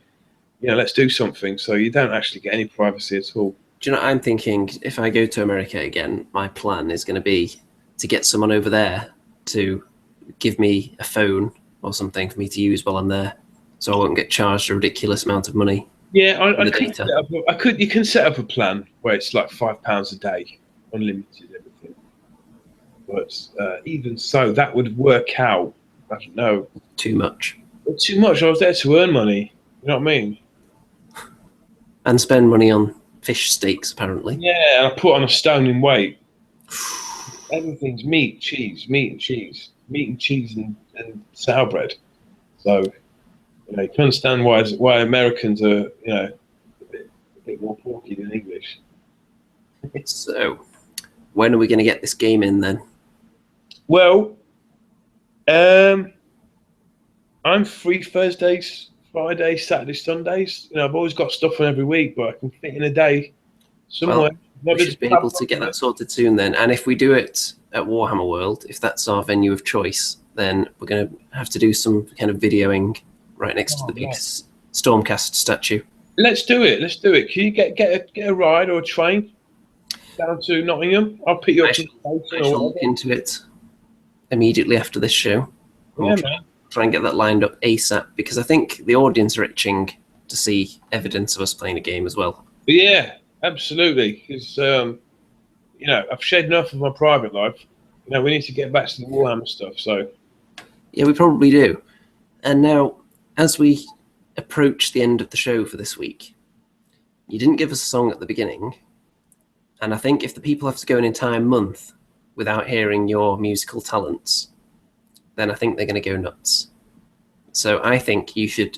let's do something. So you don't actually get any privacy at all. Do you know what I'm thinking? If I go to America again, my plan is going to be to get someone over there to give me a phone or something for me to use while I'm there, so I won't get charged a ridiculous amount of money. Yeah, the data. You can set up a plan where it's like £5 a day, unlimited everything. But even so, that would work out. I don't know. Too much. Too much. I was there to earn money. You know what I mean? And spend money on fish steaks, apparently. Yeah, and I put on a stone in weight. Everything's meat, cheese, meat and cheese, and sour bread. So you can understand why Americans are a bit more porky than English. So, when are we going to get this game in then? Well, I'm free Thursdays, Fridays, Saturdays, Sundays. I've always got stuff on every week, but I can fit in a day somewhere. Well, we should be able to get that sorted soon then. And if we do it at Warhammer World, if that's our venue of choice, then we're going to have to do some kind of videoing right next to the big Stormcast statue. Let's do it. Can you get a ride or a train down to Nottingham? I'll pick you up. I shall look into it immediately after this show. Yeah, man. Try and get that lined up ASAP, because I think the audience are itching to see evidence of us playing a game as well. Yeah, absolutely. Because I've shared enough of my private life. We need to get back to the Warhammer stuff. So yeah, we probably do. And now, as we approach the end of the show for this week, you didn't give us a song at the beginning, and I think if the people have to go an entire month without hearing your musical talents, then I think they're going to go nuts. So I think you should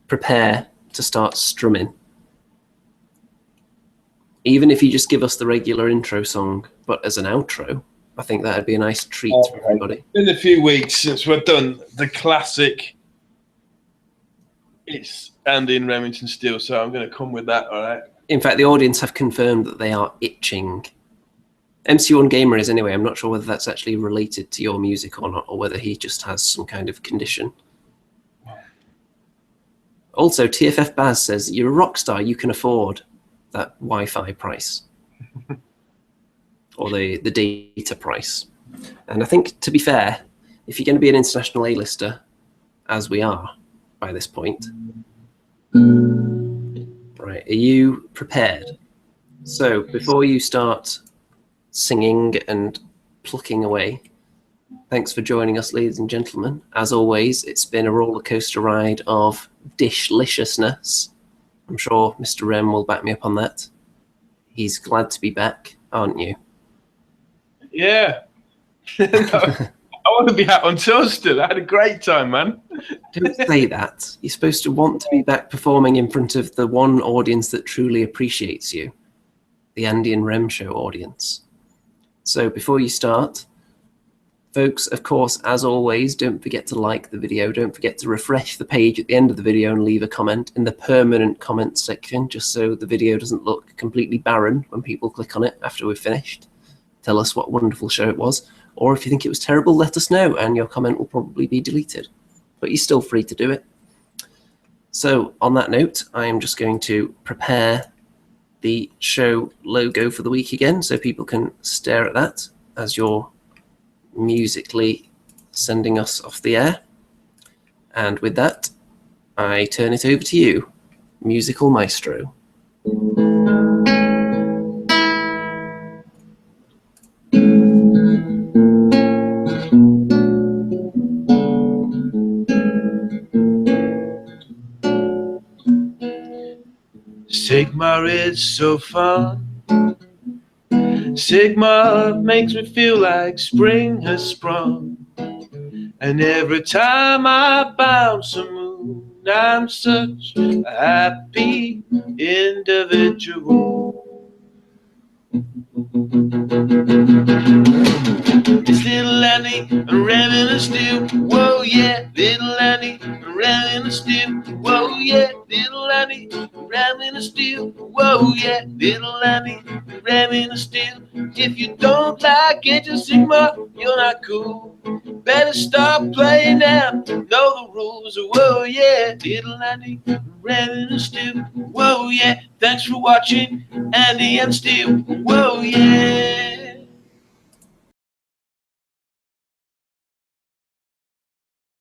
prepare to start strumming. Even if you just give us the regular intro song, but as an outro, I think that'd be a nice treat for everybody. It's been a few weeks since we've done the classic. It's Andy and Remington Steele, so I'm going to come with that, all right? In fact, the audience have confirmed that they are itching. MC1 Gamer is anyway. I'm not sure whether that's actually related to your music or not, or whether he just has some kind of condition. Also, TFF Baz says, you're a rock star, you can afford that Wi-Fi price. Or the data price. And I think, to be fair, if you're going to be an international A-lister, as we are by this point, right, are you prepared? So, before you start singing and plucking away, thanks for joining us, ladies and gentlemen. As always, it's been a roller coaster ride of dishlicious. I'm sure Mr. Rem will back me up on that. He's glad to be back, aren't you? Yeah. I want to be out on tour still. I had a great time, man. Don't say that. You're supposed to want to be back performing in front of the one audience that truly appreciates you, the Andy and Rem Show audience. So before you start, folks, of course, as always, don't forget to like the video. Don't forget to refresh the page at the end of the video and leave a comment in the permanent comments section, just so the video doesn't look completely barren when people click on it after we've finished. Tell us what a wonderful show it was. Or if you think it was terrible, let us know, and your comment will probably be deleted. But you're still free to do it. So on that note, I am just going to prepare the show logo for the week again, so people can stare at that as you're musically sending us off the air. And with that, I turn it over to you, musical maestro. Sigmar is so fun. Sigmar makes me feel like spring has sprung. And every time I bounce a moon, I'm such a happy individual. It's little Annie and Remington Steele. Whoa, yeah, little Annie and Remington Steele. Whoa, yeah, little Annie and Remington Steele. Whoa, yeah, little Annie and Remington Steele. If you don't like Age of Sigmar, you're not cool. Better stop playing now. Know the rules. Whoa, yeah, little Annie and Remington Steele. Whoa, yeah, thanks for watching Andy and Steele. Whoa, yeah.